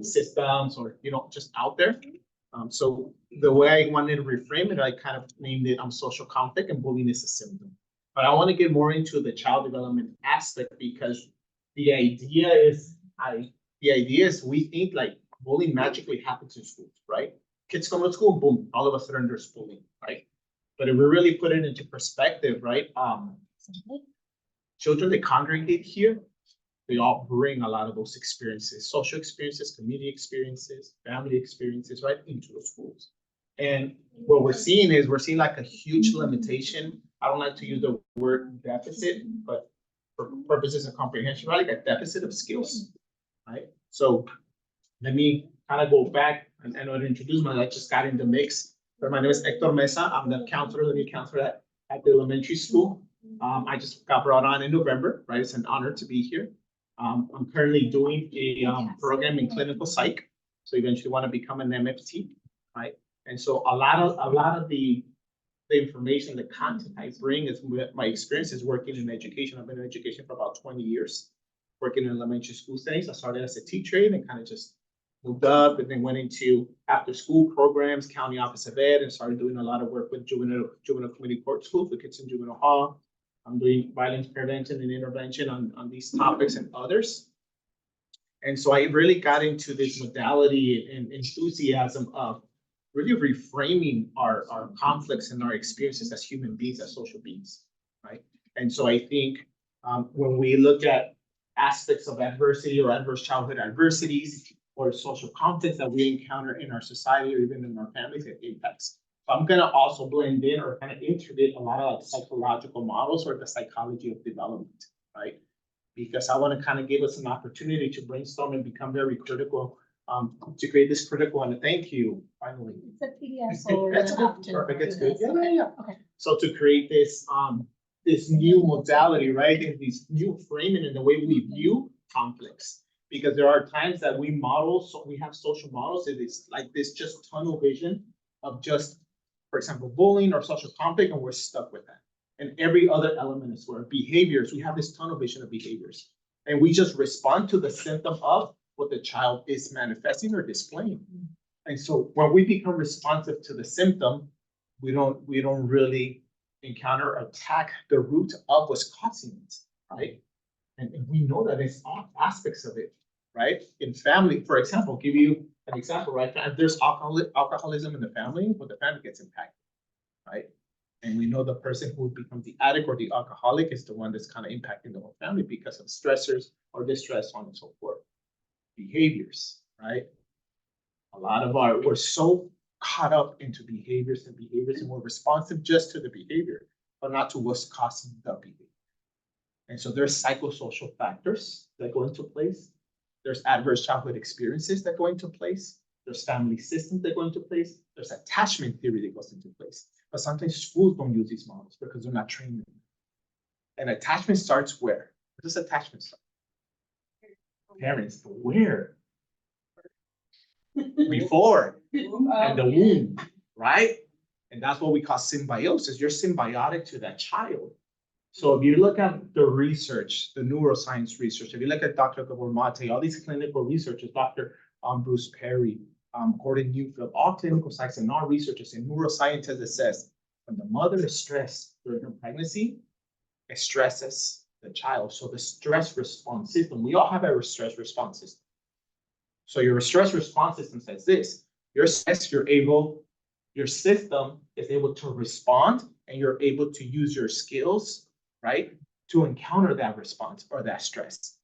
systems or, just out there. So the way I wanted to reframe it, I kind of named it social conflict and bullying is a symptom. But I want to get more into the child development aspect because the idea is we think like bullying magically happens in schools, right? Kids come to school, boom, all of a sudden there's bullying, right? But if we really put it into perspective, right? Children that congregate here, they all bring a lot of those experiences, social experiences, community experiences, family experiences, right, into the schools. And what we're seeing like a huge limitation. I don't like to use the word deficit, but for purposes of comprehension, right, like a deficit of skills, right? So let me kind of go back and introduce myself. I just got in the mix. But my name is Hector Mesa. I'm the new counselor at the elementary school. I just got brought on in November, right? It's an honor to be here. I'm currently doing a program in clinical psych. So eventually want to become an MFT, right? And so a lot of the information, the content I bring is my experiences working in education. I've been in education for about 20 years, working in elementary school settings. I started as a teacher and kind of just moved up and then went into after school programs, county office of ed, and started doing a lot of work with juvenile community court schools, with kids in juvenile hall. I'm doing violence prevention and intervention on these topics and others. And so I really got into this modality and enthusiasm of really reframing our conflicts and our experiences as human beings, as social beings, right? And so I think when we look at aspects of adversity or adverse childhood adversities or social conflicts that we encounter in our society or even in our families, it impacts. So I'm going to also blend in or kind of integrate a lot of like psychological models or the psychology of development, right? Because I want to kind of give us an opportunity to brainstorm and become very critical to create this critical. And thank you, finally. It's a PDF, so that's good. Perfect. It's good. Yeah. Okay. So to create this this new modality, right, and this new framing in the way we view conflicts, because there are times that we model, so we have social models that it's like this just tunnel vision of just, for example, bullying or social conflict, and we're stuck with that. And every other element is where behaviors, we have this tunnel vision of behaviors, and we just respond to the symptom of what the child is manifesting or displaying. And so when we become responsive to the symptom, we don't really encounter or attack the root of what's causing it, right? And we know that it's all aspects of it, right? In family, for example, give you an example, right? If there's alcoholism in the family, well, the family gets impacted, right? And we know the person who becomes the addict or the alcoholic is the one that's kind of impacting the whole family because of stressors or distress, so on and so forth. Behaviors, right? A lot of we're so caught up into behaviors, and we're responsive just to the behavior, but not to what's causing the behavior. And so there's psychosocial factors that go into place. There's adverse childhood experiences that go into place. There's family systems that go into place. There's attachment theory that goes into place. But sometimes schools don't use these models because they're not trained in them. And attachment starts where? Where does attachment start? Parents, but where? Before, and the womb, right? And that's what we call symbiosis. You're symbiotic to that child. So if you look at the research, the neuroscience research, if you look at Dr. Gabor Mate, all these clinical researchers, Dr. Bruce Perry, Gordon Newfield, all clinical science and all researchers and neuroscientists that says when the mother is stressed during her pregnancy, it stresses the child. So the stress response system, we all have a stress response system. So your stress response system says this: your stress, your system is able to respond, and you're able to use your skills, right, to encounter that response or that stress,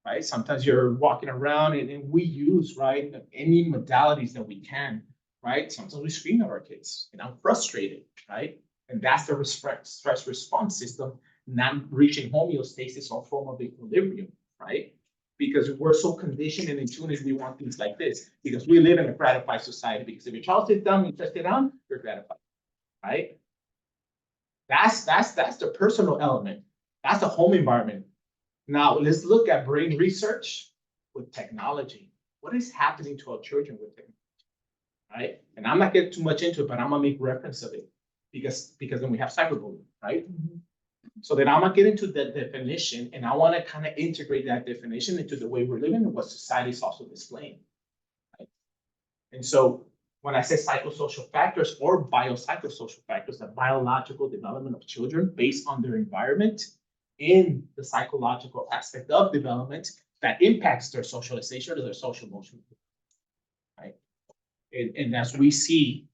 right? Sometimes you're walking around and we use, right, any modalities that we can, right? Sometimes we scream at our kids, and I'm frustrated, right? And that's the stress response system not reaching homeostasis or form of equilibrium, right? Because we're so conditioned and in tune as we want things like this, because we live in a gratified society. Because if your child sits down, you just sit down, you're gratified, right? That's the personal element. That's the home environment. Now let's look at brain research with technology. What is happening to our children with technology, right? And I'm not getting too much into it, but I'm gonna make reference of it because then we have cyberbullying, right? Mm-hmm. So then I'm gonna get into the definition, and I want to kind of integrate that definition into the way we're living and what society is also displaying. And so when I say psychosocial factors or biopsychosocial factors, the biological development of children based on their environment in the psychological aspect of development that impacts their socialization or their social emotional, right? And as we see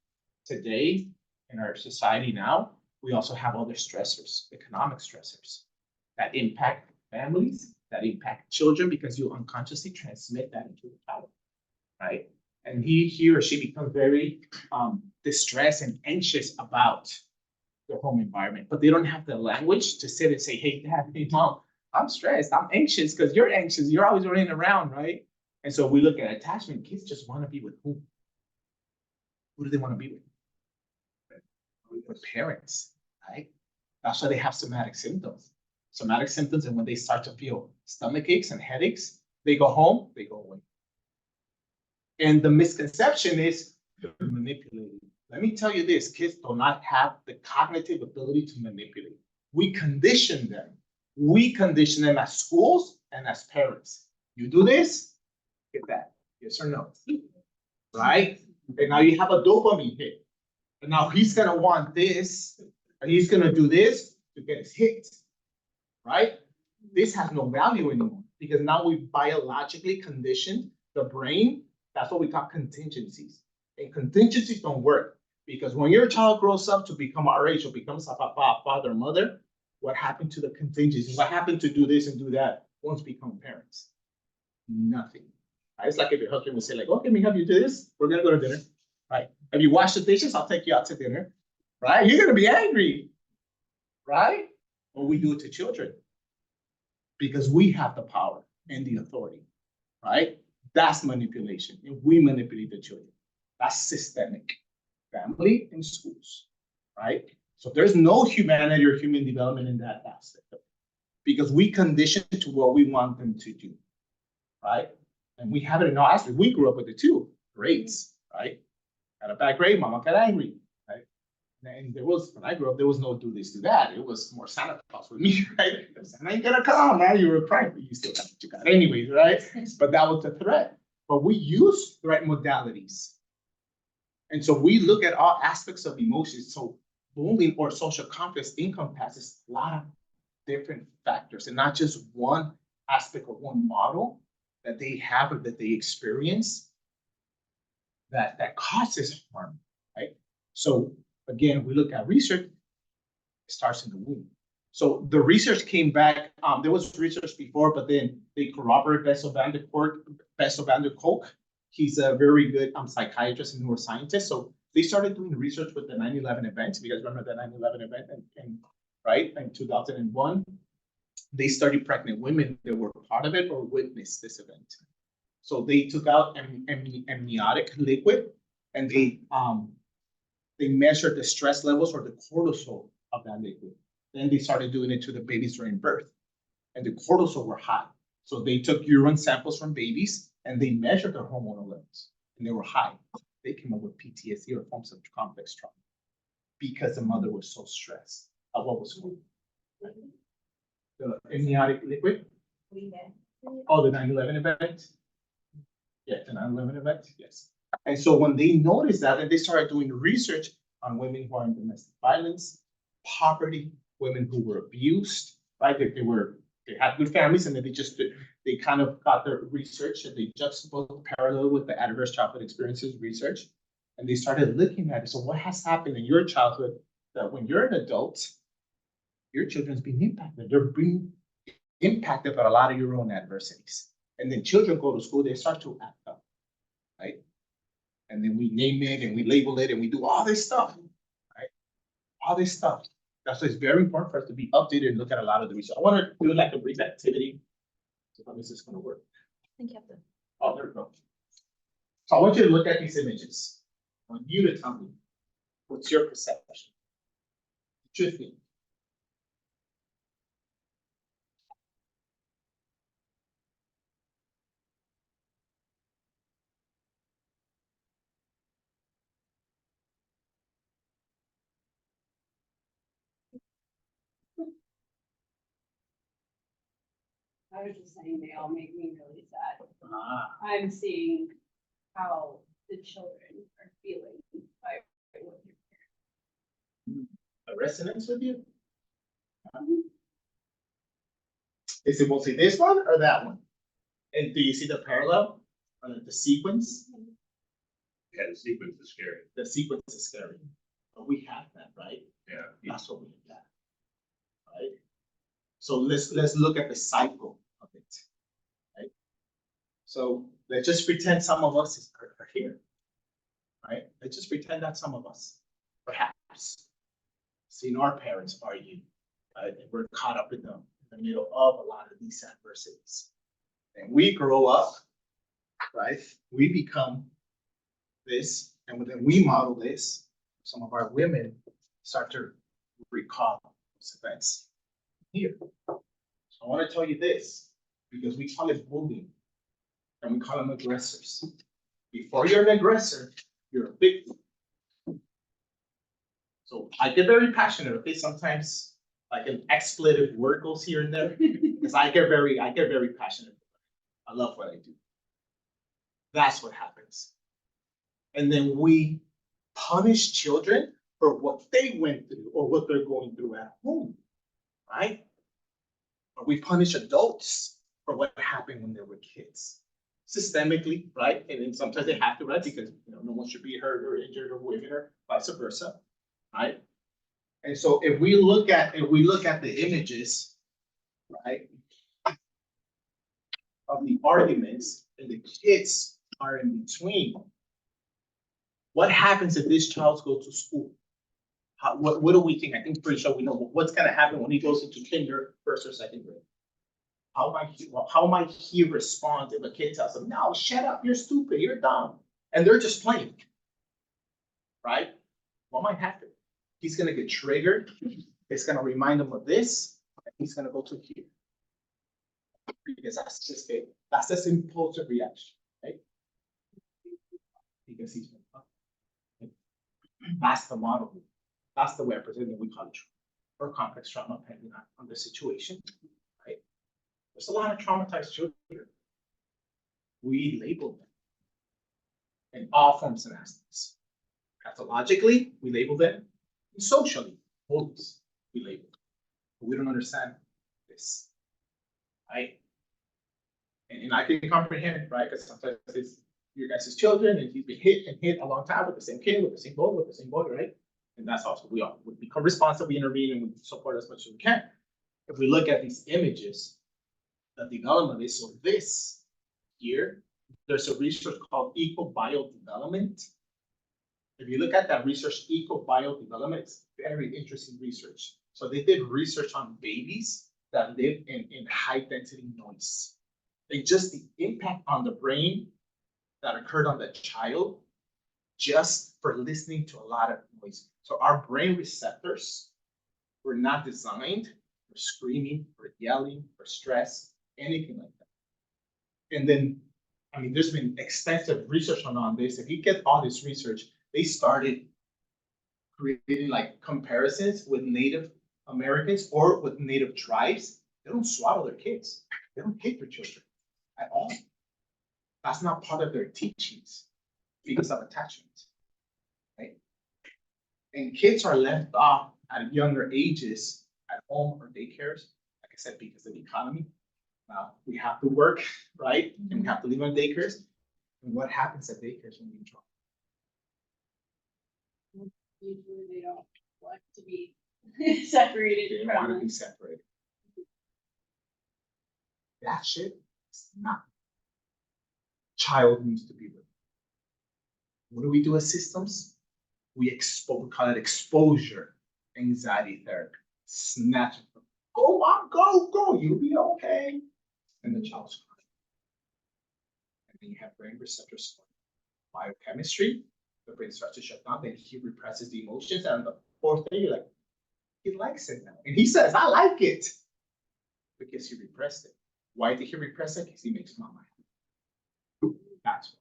today in our society now, we also have other stressors, economic stressors that impact families, that impact children, because you unconsciously transmit that into the child, right? And he or she becomes very distressed and anxious about their home environment, but they don't have the language to sit and say, hey, dad, hey, mom, I'm stressed, I'm anxious, because you're anxious, you're always running around, right? And so we look at attachment, kids just want to be with who? Who do they want to be with? With parents, right? That's why they have somatic symptoms. Somatic symptoms, and when they start to feel stomach aches and headaches, they go home, they go away. And the misconception is they're manipulating. Let me tell you this, kids do not have the cognitive ability to manipulate. We condition them. We condition them as schools and as parents. You do this, get that, yes or no, right? And now you have a dopamine hit. And now he's gonna want this, and he's gonna do this to get his hit, right? This has no value anymore because now we biologically conditioned the brain. That's what we call contingencies. And contingencies don't work because when your child grows up to become our age or becomes a papa, father, mother, what happened to the contingencies? What happened to do this and do that once become parents? Nothing. Right? It's like if your husband would say, like, okay, let me help you do this. We're gonna go to dinner. Right? If you wash the dishes, I'll take you out to dinner. Right? You're gonna be angry. Right? Or we do it to children because we have the power and the authority. Right? That's manipulation. And we manipulate the children. That's systemic. Family and schools. Right? So there's no humanity or human development in that aspect because we condition to what we want them to do. Right? And we have it in all aspects. We grew up with it too. Grades, right? Got a bad grade, mama got angry, right? And there was, when I grew up, there was no do this, do that. It was more Santa Claus with me, right? Santa ain't gonna come, man. You were crying, but you still got what you got anyways, right? But that was the threat. But we use threat modalities. And so we look at all aspects of emotions. So bullying or social conflict encompasses a lot of different factors and not just one aspect or one model that they have or that they experience that causes harm, right? So again, we look at research, it starts in the womb. So the research came back, there was research before, but then they corroborated Bessel van der Kolk. He's a very good psychiatrist and neuroscientist. So they started doing research with the 9/11 event. If you guys remember the 9/11 event, right, in 2001, they studied pregnant women that were part of it or witnessed this event. So they took out amniotic liquid and they measured the stress levels or the cortisol of that liquid. Then they started doing it to the babies during birth, and the cortisol were high. So they took urine samples from babies and they measured their hormonal levels, and they were high. They came up with PTSD or forms of complex trauma because the mother was so stressed at what was going on. The amniotic liquid. Oh, the 9/11 event. Yeah, the 9/11 event. Yes. And so when they noticed that, and they started doing research on women who are in domestic violence, poverty, women who were abused, right? They had good families, and then they kind of got their research and they juxtaposed parallel with the adverse childhood experiences research, and they started looking at it. So what has happened in your childhood that when you're an adult, your children's being impacted? They're being impacted by a lot of your own adversities. And then children go to school, they start to act up, right? And then we name it and we label it and we do all this stuff, right? All this stuff. That's why it's very important for us to be updated and look at a lot of the research. I want to do like a brief activity. So how is this going to work? I think you have to. Oh, there we go. So I want you to look at these images. I want you to tell me what's your perception. What you think. I was just saying they all make me really sad. Ah, I'm seeing how the children are feeling by what you're A resonance with you? Is it mostly this one or that one? And do you see the parallel, the sequence? Yeah, the sequence is scary. The sequence is scary, but we have that, right? Yeah. That's what we have, right? So let's look at the cycle of it, right? So let's just pretend some of us are here, right? Let's just pretend that some of us, perhaps, seen our parents argue, right? And we're caught up in the middle of a lot of these adversities. And we grow up, right? We become this, and then we model this. Some of our women start to recall those events here. So I want to tell you this, because we call it bullying, and we call them aggressors. Before you're an aggressor, you're a victim. So I get very passionate, okay? Sometimes like an expletive word goes here and there, because I get very passionate. I love what I do. That's what happens. And then we punish children for what they went through or what they're going through at home, right? Or we punish adults for what happened when they were kids, systemically, right? And then sometimes they have to, right? Because no one should be hurt or injured or women or vice versa, right? And so if we look at the images, right, of the arguments and the kids are in between, what happens if this child goes to school? What do we think? I think pretty sure we know what's going to happen when he goes into kinder, first or second grade. How might he respond if a kid tells him, "No, shut up, you're stupid, you're dumb," and they're just playing, right? What might happen? He's going to get triggered. It's going to remind him of this, and he's going to go to here, because that's just it. That's this impulsive reaction, right? Because he's been up. That's the model. That's the way I present it. We call it or complex trauma, depending on the situation, right? There's a lot of traumatized children. We label them in all forms and aspects. Pathologically, we label them. And socially, bullies, we label them. But we don't understand this, right? And I can comprehend, right? Because sometimes it's your guys' children, and he's been hit and hit a long time with the same kid, with the same boy, right? And that's also, we become responsive, we intervene, and we support as much as we can. If we look at these images, the development is so this here, there's a research called eco-biodevelopment. If you look at that research, eco-biodevelopment, it's very interesting research. So they did research on babies that live in high density noise. And just the impact on the brain that occurred on the child just for listening to a lot of noise. So our brain receptors were not designed for screaming, for yelling, for stress, anything like that. And then, I mean, there's been extensive research on this. If you get all this research, they started creating like comparisons with Native Americans or with Native tribes. They don't swaddle their kids. They don't hit their children at all. That's not part of their teachings because of attachment, right? And kids are left off at younger ages at home or daycares, like I said, because of the economy. Now we have to work, right? And we have to leave on daycares. And what happens at daycares when we in trouble? Usually they don't want to be separated They from want to us. be separated. That shit is not child needs to be with. What do we do as systems? We call it exposure anxiety therapy. Snatch it. Go on, go, you'll be okay. And the child's crying. And then you have brain receptors, biochemistry. The brain starts to shut down, then he represses the emotions. And on the fourth day, you're like, he likes it now. And he says, I like it. Because he repressed it. Why did he repress it? Because he makes mama happy. That's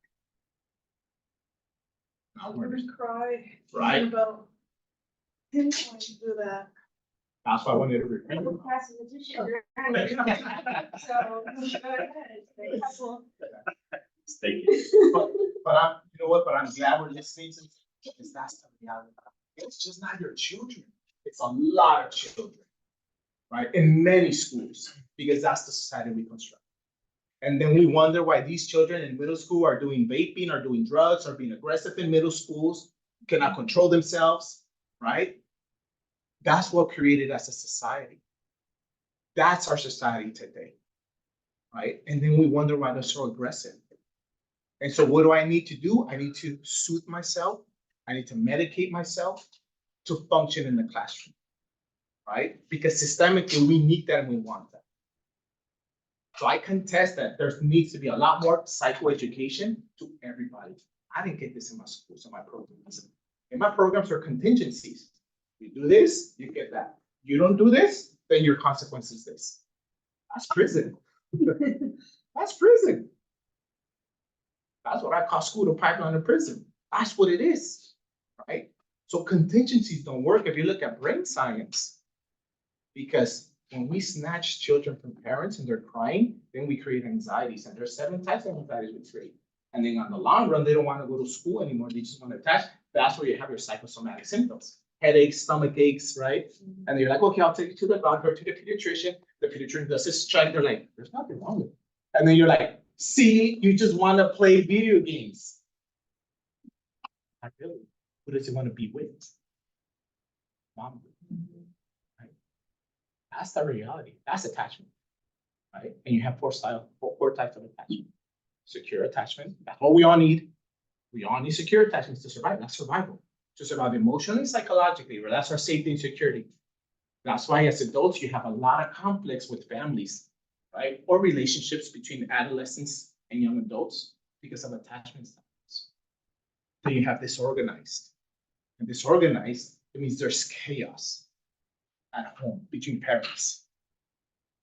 why. I'm gonna cry. Right. thinking About him trying to do that. That's why I wanted to repress it. We're passing the tissue. So, go ahead. Say a couple. Thank you. But I'm, you know what, but I'm glad we're listening to, because that's the reality. It's just not your children, it's a lot of children, right, in many schools, because that's the society we construct. And then we wonder why these children in middle school are doing vaping, or doing drugs, or being aggressive in middle schools, cannot control themselves, right? That's what created as a society. That's our society today, right? And then we wonder why they're so aggressive. And so what do I need to do? I need to soothe myself. I need to medicate myself to function in the classroom, right? Because systemically, we need that and we want that. So I contest that there needs to be a lot more psychoeducation to everybody. I didn't get this in my schools, in my programs. In my programs are contingencies. You do this, you get that. You don't do this, then your consequence is this. That's prison. That's prison. That's what I call school to pipeline to prison. That's what it is, right? So contingencies don't work if you look at brain science. Because when we snatch children from parents and they're crying, then we create anxieties. And there's 7 types of anxieties we create. And then on the long run, they don't want to go to school anymore. They just want to attach. That's where you have your psychosomatic symptoms. Headaches, stomach aches, right? And you're like, okay, I'll take you to the doctor, to the pediatrician. The pediatrician does this check. They're like, there's nothing wrong with it. And then you're like, see, you just want to play video games. Not really. Who does he want to be with? Mom. Right? That's the reality. That's attachment. Right? And you have 4 types of attachment. Secure attachment. That's what we all need. We all need secure attachments to survive. That's survival. To survive emotionally, psychologically, where that's our safety and security. That's why as adults, you have a lot of conflicts with families, right? Or relationships between adolescents and young adults because of attachment styles. Then you have disorganized. And disorganized, it means there's chaos at home between parents,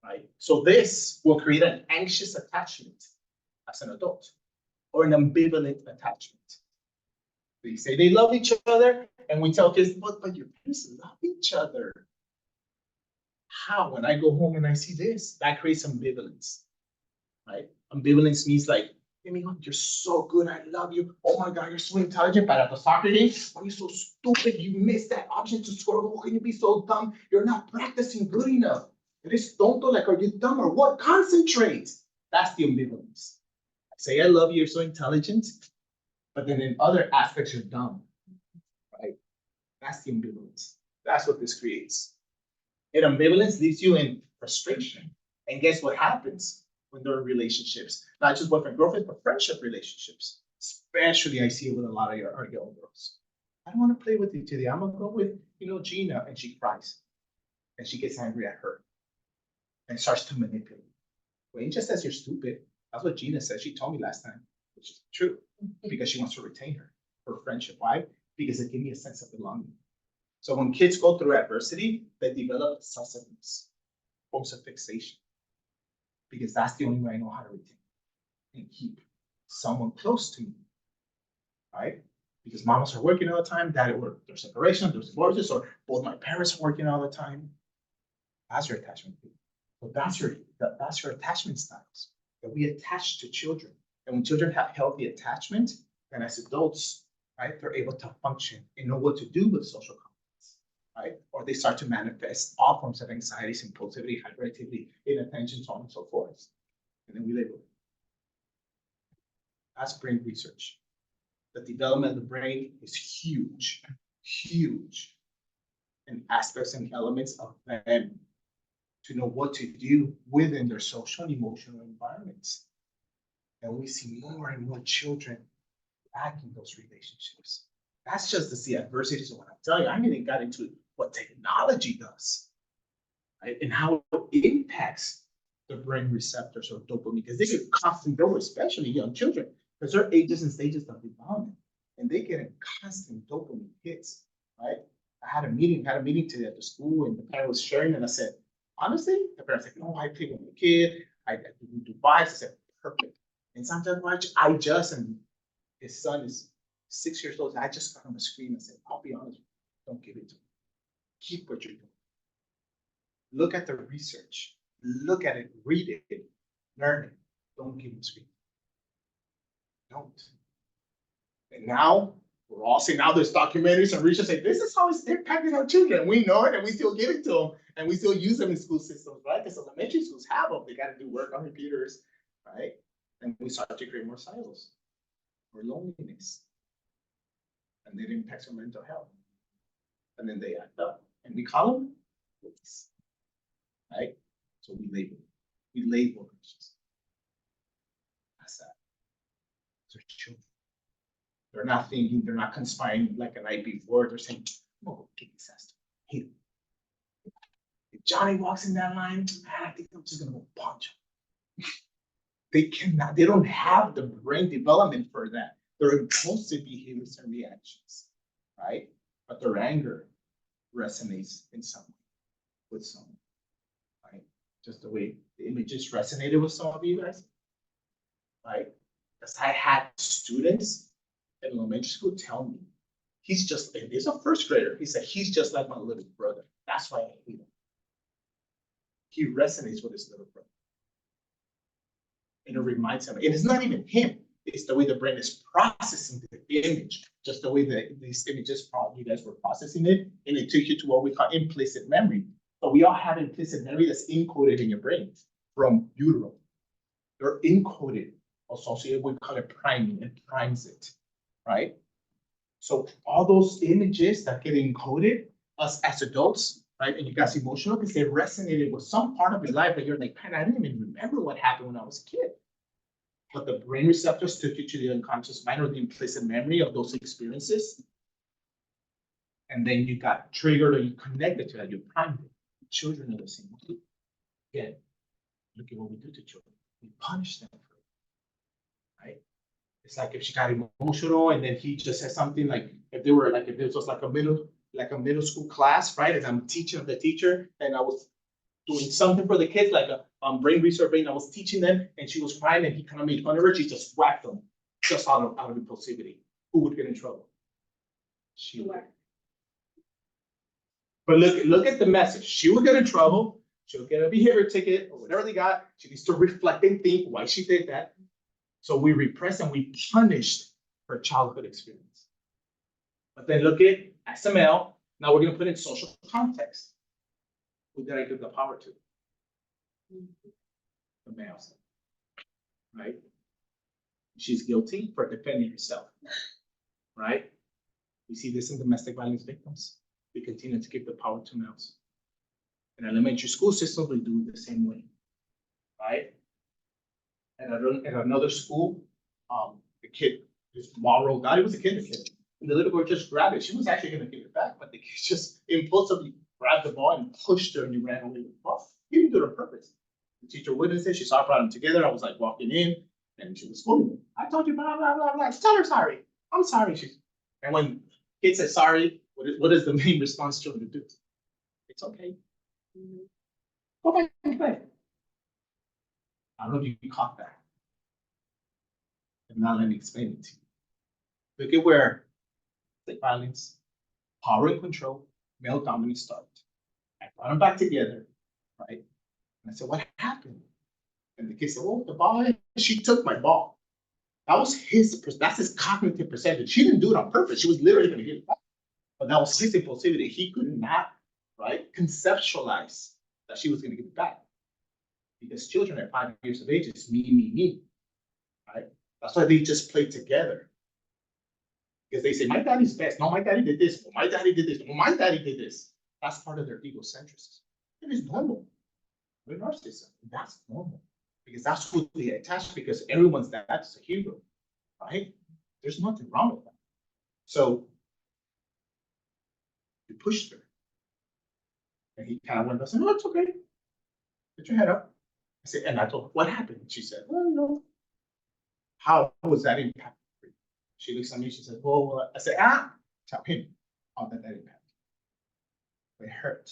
right? So this will create an anxious attachment as an adult, or an ambivalent attachment. They say they love each other, and we tell kids, but your parents love each other. How? When I go home and I see this, that creates ambivalence, right? Ambivalence means like, Amy, you're so good, I love you. Oh my God, you're so intelligent, but at the soccer game, why are you so stupid? You missed that option to score. How can you be so dumb? You're not practicing good enough. Eres tonto, like, are you dumb or what? Concentrate. That's the ambivalence. I say I love you, you're so intelligent, but then in other aspects, you're dumb, right? That's the ambivalence. That's what this creates. And ambivalence leaves you in frustration. And guess what happens when there are relationships? Not just boyfriend, girlfriend, but friendship relationships. Especially I see it with a lot of our young girls. I don't want to play with you today. I'm gonna go with, Gina, and she cries. And she gets angry at her and starts to manipulate. Wayne just says you're stupid. That's what Gina said. She told me last time, which is true, because she wants to retain her friendship. Why? Because it gives me a sense of belonging. So when kids go through adversity, they develop obsessiveness, forms of fixation, because that's the only way I know how to retain and keep someone close to me, right? Because mamas are working all the time, dad at work, there's separation, there's divorces, or both my parents are working all the time. That's your attachment. So that's your attachment styles that we attach to children. And when children have healthy attachment, then as adults, right, they're able to function and know what to do with social conflicts, right? Or they start to manifest all forms of anxieties, impulsivity, hyperactivity, inattention, so on and so forth. And then we label it. That's brain research. The development of the brain is huge, huge, and aspects and elements of them to know what to do within their social and emotional environments. And we see more and more children lacking those relationships. That's just to see adversities. What I'm telling you, I haven't even got into what technology does, right? And how it impacts the brain receptors of dopamine, because they get constant dopamine, especially young children, because they're ages and stages of development, and they get a constant dopamine hits, right? I had a meeting today at the school, and the parent was sharing, and I said, honestly, the parents said, no, I play with my kid, I do vibes. I said, perfect. And sometimes I just, and his son is 6 years old, I just got on the screen and said, I'll be honest, don't give it to him. Keep what you're doing. Look at the research, look at it, read it, learn it, don't give him screen. don't. And now we're all seeing, now there's documentaries and research say this is how it's impacting our children. We know it and we still give it to them and we still use them in school systems, right? Because elementary schools have them. They got to do work on computers, right? And we start to create more silos, more loneliness. And it impacts our mental health. And then they act up. And we call them police, right? So we label them. That's that. They're children. They're not thinking, they're not conspiring like a night before. They're saying, I'm gonna go kick his ass. Hey, if Johnny walks in that line, man, I think I'm just gonna go punch him. They don't have the brain development for that. They're impulsive behaviors and reactions, right? But their anger resonates in some way with someone, right? Just the way the images resonated with some of you guys, right? Because I had students in elementary school tell me, he's a first grader. He said, he's just like my little brother. That's why I hate him. He resonates with his little brother. And it reminds him, and it's not even him. It's the way the brain is processing the image, just the way that these images, you guys were processing it, and it took you to what we call implicit memory. But we all have implicit memory that's encoded in your brain from utero. They're encoded, associated with, we call it priming, it primes it, right? So all those images that get encoded, us as adults, right? And you guys emotional because they resonated with some part of your life that you're like, man, I didn't even remember what happened when I was a kid. But the brain receptors took you to the unconscious mind or the implicit memory of those experiences. And then you got triggered or you connected to that, you primed it. Children are the same way. Again, look at what we do to children. We punish them for it, right? It's like if she got emotional and then he just said something like, if this was like a middle school class, right? And I'm teaching the teacher and I was doing something for the kids, like a brain research brain. I was teaching them and she was crying and he kind of made fun of her. She just whacked them just out of impulsivity. Who would get in trouble? She would. But look at the message. She would get in trouble. She'll get a behavior ticket or whatever they got. She needs to reflect and think why she did that. So we repress and we punished her childhood experience. But then look at SML. Now we're going to put in social context. Who did I give the power to? The males, right? She's guilty for defending herself, right? We see this in domestic violence victims. We continue to give the power to males. In elementary school systems, we do it the same way, right? And at another school, the kid, this ball rolled out. It was a kid, and the little girl just grabbed it. She was actually going to give it back, but the kid just impulsively grabbed the ball and pushed her, and he ran away with the ball. He didn't do it on purpose. The teacher witnessed it. She saw brought them together. I was like walking in, and she was scolding me. I told you, blah blah blah blah. Tell her sorry. I'm sorry. And when kids say sorry, what is the main response children do? It's okay. Go back and play. I don't know if you caught that. And now let me explain it to you. Look at where domestic violence, power and control, male dominance started. I brought them back together, right? And I said, what happened? And the kid said, well, the ball, she took my ball. That's his cognitive percentage. She didn't do it on purpose. She was literally going to get it back. But that was his impulsivity. He could not, right, conceptualize that she was going to give it back. Because children at 5 years of age, it's me, right? That's why they just play together. Because they say, my daddy's best. No, my daddy did this. Well, my daddy did this. Well, my daddy did this. That's part of their egocentrism. It is normal. We're narcissism. That's normal. Because that's who they attach, because everyone's dad's a hero, right? There's nothing wrong with that. So you pushed her. And he kind of went, I said, no, it's okay. Put your head up. I said, and I told her, what happened? She said, well, you know, how was that impact for you? She looks at me, she said, well, I said, tell him how that impact. It hurt.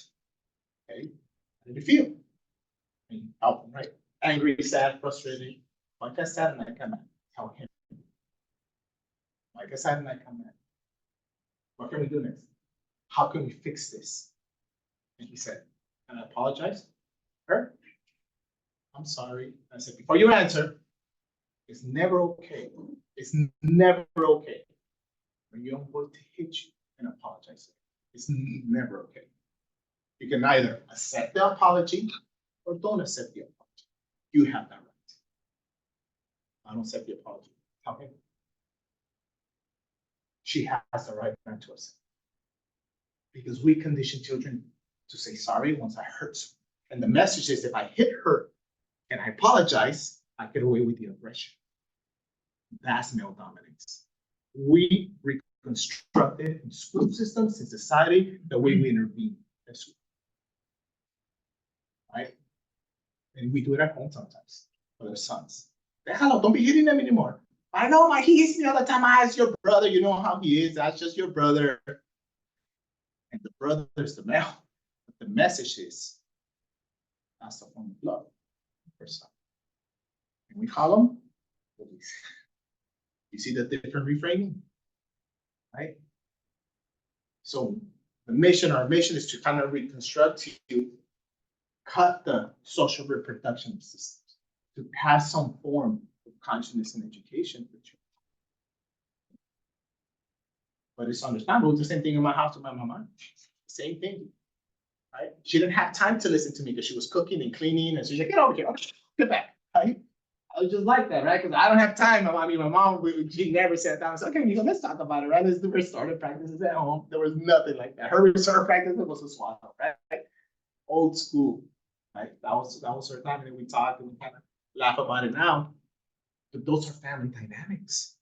Okay, how did you feel? And help him, right? Angry, sad, frustrated. Like I said, and I come back. Tell him. Like I said, and I come back. What can we do next? How can we fix this? And he said, and I apologize. Her? I'm sorry. I said, before you answer, It's never okay. It's never okay when your young boy to hit you and apologize. It's never okay. You can either accept the apology or don't accept the apology. You have that right. I don't accept the apology. Tell him. She has the right not to accept. Because we condition children to say sorry once I hurt someone. And the message is if I hit her and I apologize, I get away with the aggression. That's male dominance. We reconstructed in school systems, in society, the way we intervene in school. Right? And we do it at home sometimes with our sons. Hello, don't be hitting them anymore. I know he hits me all the time. I ask your brother, you know how he is. That's just your brother. And the brother is the male. But the message is that's the form of love for son. And we call them bullies. You see the different reframing? Right? So our mission is to kind of reconstruct, to cut the social reproduction systems, to pass some form of consciousness and education for children. But it's understandable. It's the same thing in my house with my mama. Same thing. Right? She didn't have time to listen to me because she was cooking and cleaning, and she's like, "Get over here, get back." Right? I was just like that, right? Because I don't have time. I mean, my mom, she never sat down and said, "Okay, let's talk about it, right? Let's do restorative practices at home." There was nothing like that. Her restorative practice was a swallow, right? Old school, right? That was her time, and we talked and we kind of laugh about it now. But those are family dynamics.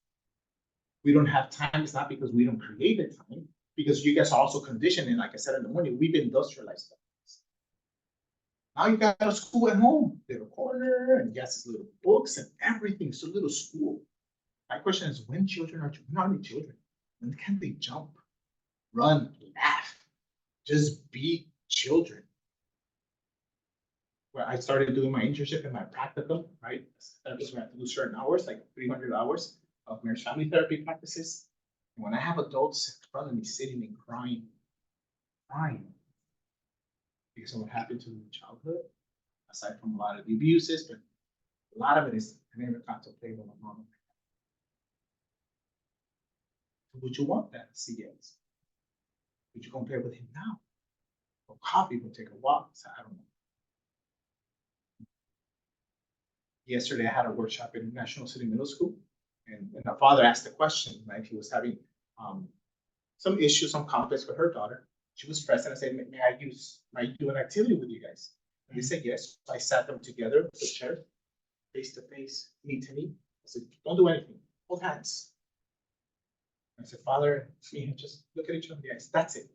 We don't have time. It's not because we don't create the time, because you guys are also conditioned. And like I said in the morning, we've industrialized that. Now you got a school at home, little corner, and yes, it's little books and everything. It's a little school. My question is, when children are not only children, when can they jump, run, laugh, just be children? Where I started doing my internship and my practicum, right? Therapists we have to do certain hours, like 300 hours of marriage family therapy practices. And when I have adults in front of me sitting and crying, because of what happened to them in childhood, aside from a lot of the abuses, but a lot of it is I never got to play with my mom. Would you want that? CES? Would you compare with him now? Or coffee, we'll take a walk. So I don't know. Yesterday I had a workshop in National City Middle School, and the father asked the question, right? He was having some issues, some conflicts with her daughter. She was stressed, and I said, may I do an activity with you guys? And they said yes. I sat them together with the chair, face to face, knee to knee. I said, don't do anything, hold hands. I said, Father, me, just look at each other in the eyes. That's it.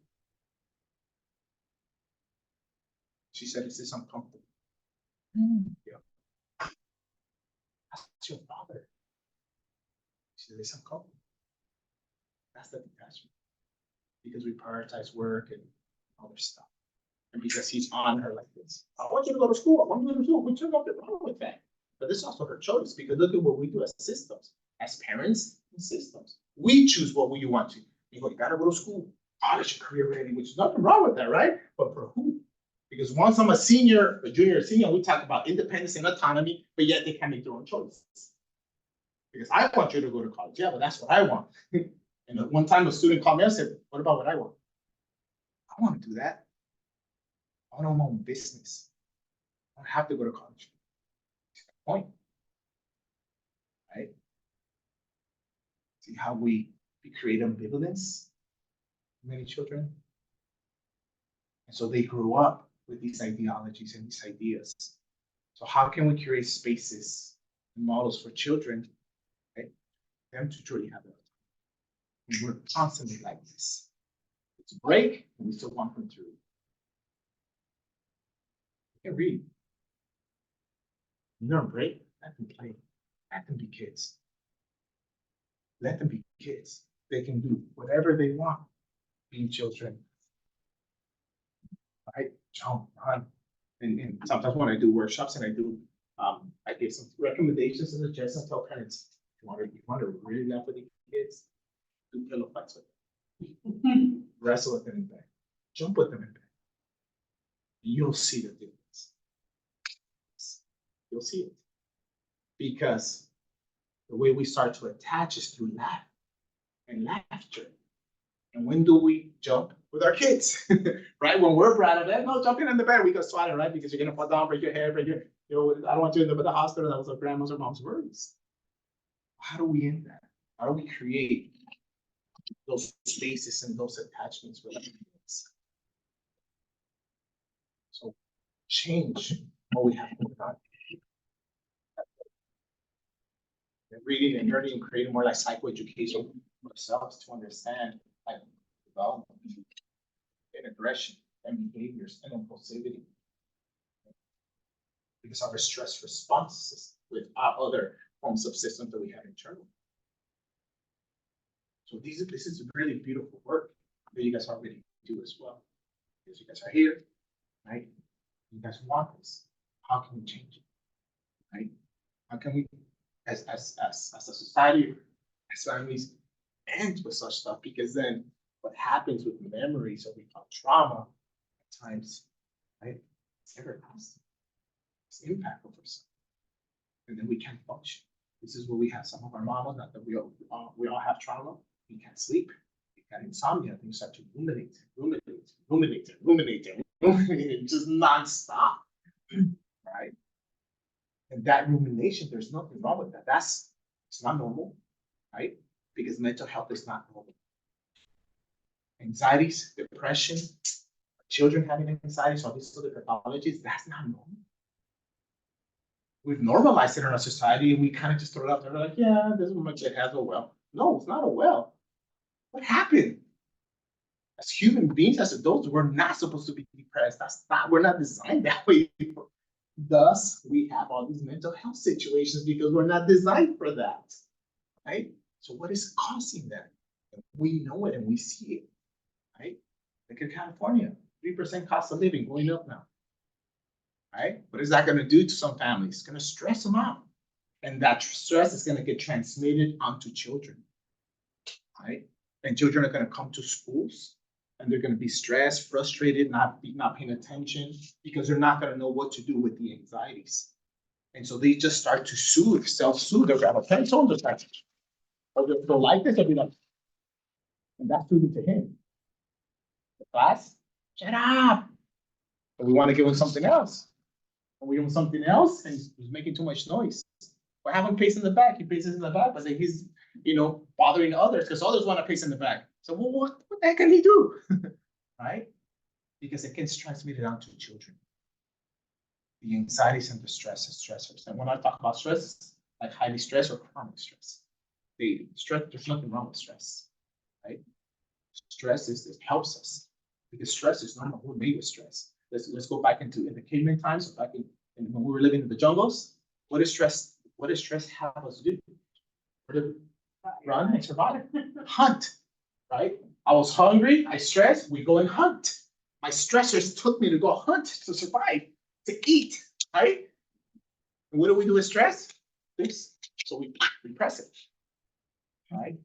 She said, is this uncomfortable? Yeah. That's your father. She said, it's uncomfortable. That's the detachment. Because we prioritize work and other stuff. And because he's on her like this. I want you to go to school. I want you to go to school. Which is nothing wrong with that. But this is also her choice, because look at what we do as systems, as parents and systems. We choose what we want to. You gotta go to school, college, career ready, which is nothing wrong with that, right? But for who? Because once I'm a senior, a junior, a senior, we talk about independence and autonomy, but yet they can't make their own choices. Because I want you to go to college. Yeah, but that's what I want. And at one time a student called me and said, what about what I want? I want to do that. I want to own my own business. I don't have to go to college. That's the point. Right? See how we create ambivalence in many children? And so they grew up with these ideologies and these ideas. So how can we create spaces and models for children, right? Them to truly have it. And we're constantly like this. It's a break, and we still want them to read. They can read. You're on break, let them play. Let them be kids. Let them be kids. They can do whatever they want, being children. Right? Jump, run. And sometimes when I do workshops and I give some recommendations and suggestions, tell parents, you want to really laugh with the kids, do pillow fights with them. Wrestle with them in bed. Jump with them in bed. You'll see the difference. You'll see it. Because the way we start to attach is through laugh and laughter. And when do we jump? With our kids, right? When we're proud of it, no, jumping in the bed, we go swat it, right? Because you're gonna fall down, break your head, I don't want you to end up at the hospital. That was our grandma's or mom's words. How do we end that? How do we create those spaces and those attachments with our kids? So change what we have going on. Reading and learning and creating more like psychoeducation for ourselves to understand like development and aggression and behaviors and impulsivity. Because our stress responses with our other forms of systems that we have internally. So this is really beautiful work that you guys already do as well. Because you guys are here, right? You guys want this. How can we change it? Right? How can we, as a society, as families, end with such stuff? Because then what happens with memories or we call trauma at times, right? It's everlasting. It's impactful for some. And then we can't function. This is where we have some of our mamas, not that we all have trauma. We can't sleep. We got insomnia. Things start to ruminate, just nonstop, right? And that rumination, there's nothing wrong with that. It's not normal, right? Because mental health is not normal. Anxieties, depression, children having anxiety, so these other pathologies, that's not normal. We've normalized it in our society and we kind of just throw it out there like, yeah, this is much it has a well. No, it's not a well. What happened? As human beings, as adults, we're not supposed to be depressed. We're not designed that way. Thus, we have all these mental health situations because we're not designed for that, right? So what is causing that? We know it and we see it, right? Like in California, 3% cost of living going up now. Right? What is that going to do to some families? It's going to stress them out. And that stress is going to get transmitted onto children. Right? And children are going to come to schools and they're going to be stressed, frustrated, not paying attention because they're not going to know what to do with the anxieties. And so they just start to soothe, self-soothe. They'll grab a pencil, they'll start, or they'll like this, they'll be like, and that's soothing to him. The class, shut up. But we want to give him something else. And we give him something else, and he's making too much noise. Or have him pace in the back. He paces in the back, but then he's, bothering others because others want to pace in the back. So, well, what the heck can he do? Right? Because it gets transmitted onto children. The anxieties and the stressors. And when I talk about stress, like highly stress or chronic stress. Stress, there's nothing wrong with stress, right? Stress it helps us because stress is normal. We're made with stress. Let's go back in the caveman times, back in when we were living in the jungles. What does stress have us do? Run and survive. Hunt, right? I was hungry, I stressed, we go and hunt. My stressors took me to go hunt, to survive, to eat, right? And what do we do with stress? This. So we repress it, right?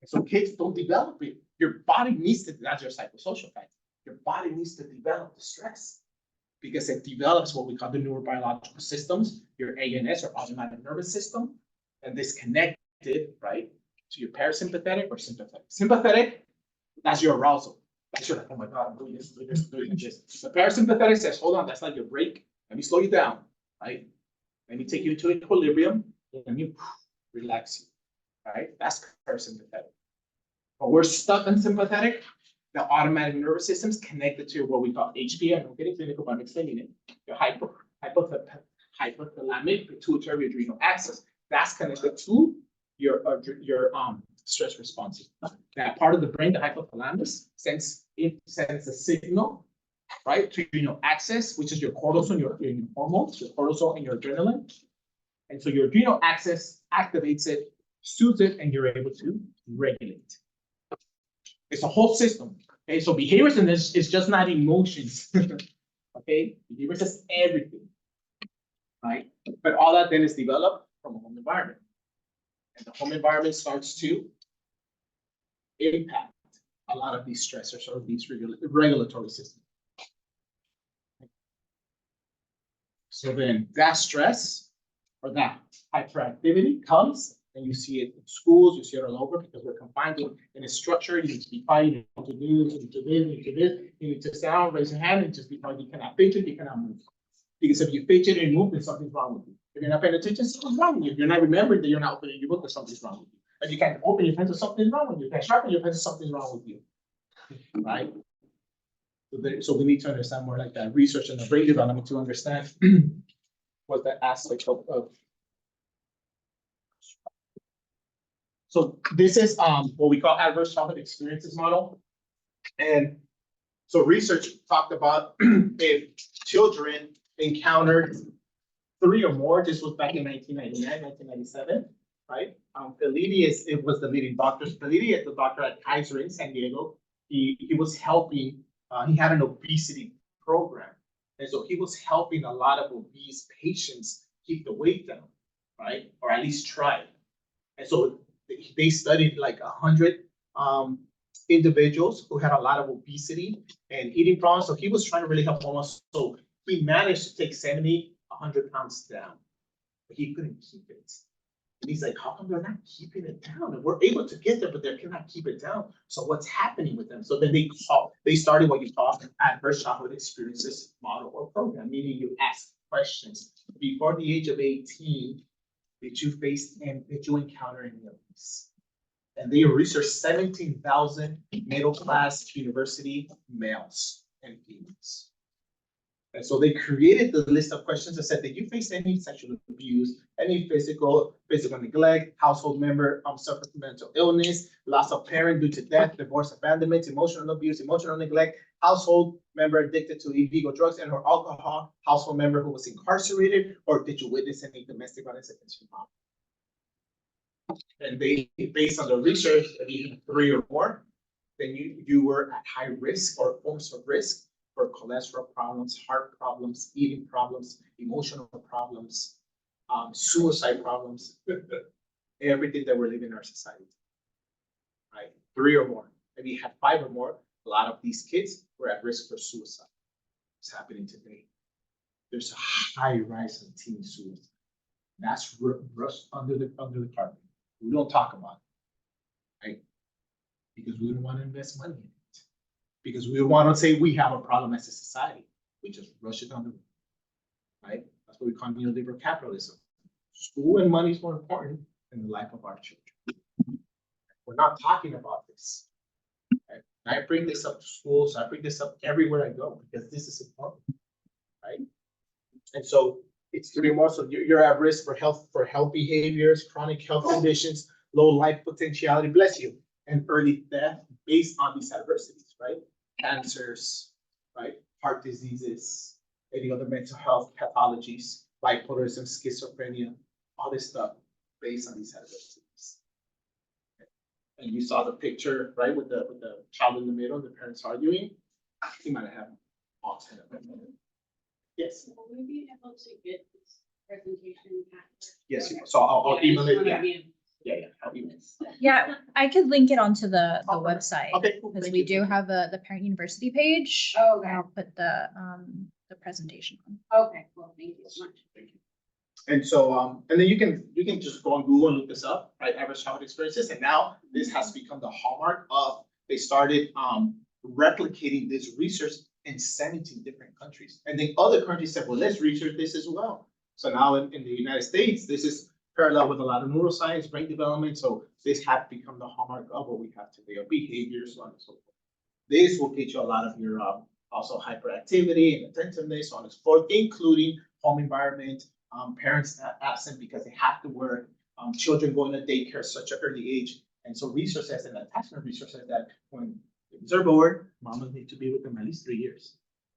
And so kids don't develop it. Your body needs to, that's your psychosocial factor. Your body needs to develop the stress because it develops what we call the neurobiological systems, your ANS or autonomic nervous system, and this connected, right, to your parasympathetic or sympathetic. Sympathetic, that's your arousal. That's your, oh my God, I'm doing this. The parasympathetic says, hold on, that's like your break. Let me slow you down, right? Let me take you to equilibrium. Let me relax you, right? That's parasympathetic. But we're stuck in sympathetic. The automatic nervous system is connected to what we call HPA. I'm getting clinical, but I'm explaining it. Your hypothalamic pituitary adrenal axis. That's connected to your stress response. That part of the brain, the hypothalamus, sends a signal, right, to your axis, which is your cortisol, your hormones, your cortisol and your adrenaline. And so your adrenal axis activates it, soothes it, and you're able to regulate. It's a whole system. Okay, so behaviors in this is just not emotions. Okay, behaviors is everything, right? But all that then is developed from a home environment, and the home environment starts to impact a lot of these stressors or these regulatory systems. So then that stress or that hyperactivity comes, and you see it in schools, you see it all over, because we're confined in a structure. You need to be quiet, you need to do, you need to this, you need to this, you need to sound, raise your hand, and just because you cannot fidget, you cannot move. Because if you fidget and move, then something's wrong with you. If you're not paying attention, something's wrong with you. If you're not remembering that you're not opening your book, or something's wrong with you. If you can't open your pencil, something's wrong with you. If you can't sharpen your pencil, something's wrong with you. Right? So we need to understand more like that research and the brain development to understand what that aspect of. So this is what we call adverse childhood experiences model. And so research talked about if children encountered 3 or more, this was back in 1999, 1997, right? It was the leading doctor. Felitti is the doctor at Kaiser in San Diego. He was helping, he had an obesity program. And so he was helping a lot of obese patients keep the weight down, right? Or at least try. And so they studied like 100 individuals who had a lot of obesity and eating problems. So he was trying to really help almost. So he managed to take 70, 100 pounds down, but he couldn't keep it. And he's like, how come they're not keeping it down? And we're able to get there, but they cannot keep it down. So what's happening with them? So then they started what you call adverse childhood experiences model or program, meaning you ask questions. Before the age of 18, did you encounter any of this? And they researched 17,000 middle-class university males and females. And so they created the list of questions that said, did you face any sexual abuse, any physical neglect, household member suffered from mental illness, loss of parent due to death, divorce, abandonment, emotional abuse, emotional neglect, household member addicted to illegal drugs and or alcohol, household member who was incarcerated, or did you witness any domestic violence against your mom? And they, based on the research, if you had 3 or more, then you were at high risk or forms of risk for cholesterol problems, heart problems, eating problems, emotional problems, suicide problems, everything that we're living in our society, right? 3 or more. If you had 5 or more, a lot of these kids were at risk for suicide. It's happening today. There's a high rise in teen suicide. That's rushed under the carpet. We don't talk about it, right? Because we don't want to invest money in it. Because we don't want to say we have a problem as a society. We just rush it under, right? That's what we call neoliberal capitalism. School and money is more important than the life of our children. We're not talking about this. Right? I bring this up to schools. I bring this up everywhere I go because this is important, right? And so it's 3 or more. So you're at risk for health behaviors, chronic health conditions, low life potentiality, bless you, and early death based on these adversities, right? Cancers, right? Heart diseases, any other mental health pathologies, bipolarism, schizophrenia, all this stuff based on these adversities. And you saw the picture, right, with the child in the middle, the parents arguing. He might have all 10 of them. Yes. Will we be able to get this presentation after? Yes. So I'll email it. Yeah. Yeah. I'll email it. Yeah, I could link it onto the Okay. website. Okay. Cool. Because Thank we you. do have the parent university page. Oh, okay. I'll put the presentation on. Okay, well, thank you so much. Thank you. And so, and then you can just go on Google and look this up, right? Average childhood experiences. And now this has become the hallmark of, they started replicating this research in 17 different countries. And then other countries said, well, let's research this as well. So now in the United States, this is parallel with a lot of neuroscience, brain development. So this has become the hallmark of what we have today, of behaviors, so on and so forth. This will teach you a lot of your also hyperactivity and attentiveness, so on and so forth, including home environment, parents absent because they have to work, children going to daycare at such an early age. And so research says, and attachment research says that when kids are bored, mamas need to be with them at least 3 years.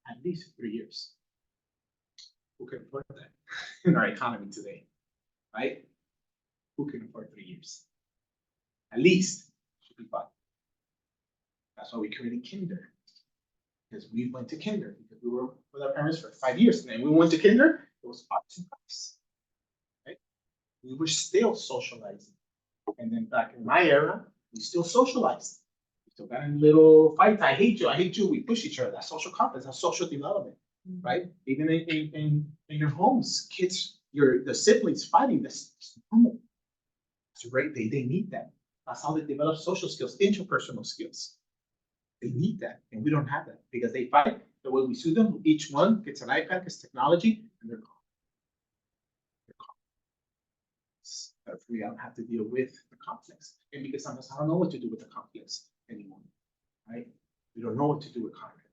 At least 3 years. Who can afford that in our economy today, right? Who can afford 3 years? At least should be 5. That's why we created kinder. Because we went to kinder, because we were with our parents for 5 years. And then we went to kinder, it was $5. Right? We were still socializing. And then back in my era, we still socialized. We still got in little fights. I hate you. We push each other. That's social confidence, that's social development, right? Even in your homes, kids the siblings fighting, that's normal. It's right, they need that. That's how they develop social skills, interpersonal skills. They need that, and we don't have that because they fight. The way we sue them, each one gets an iPad, gets technology, and they're gone. They're gone. I don't have to deal with the conflicts, and because sometimes I don't know what to do with the conflicts anymore, right? We don't know what to do with conflict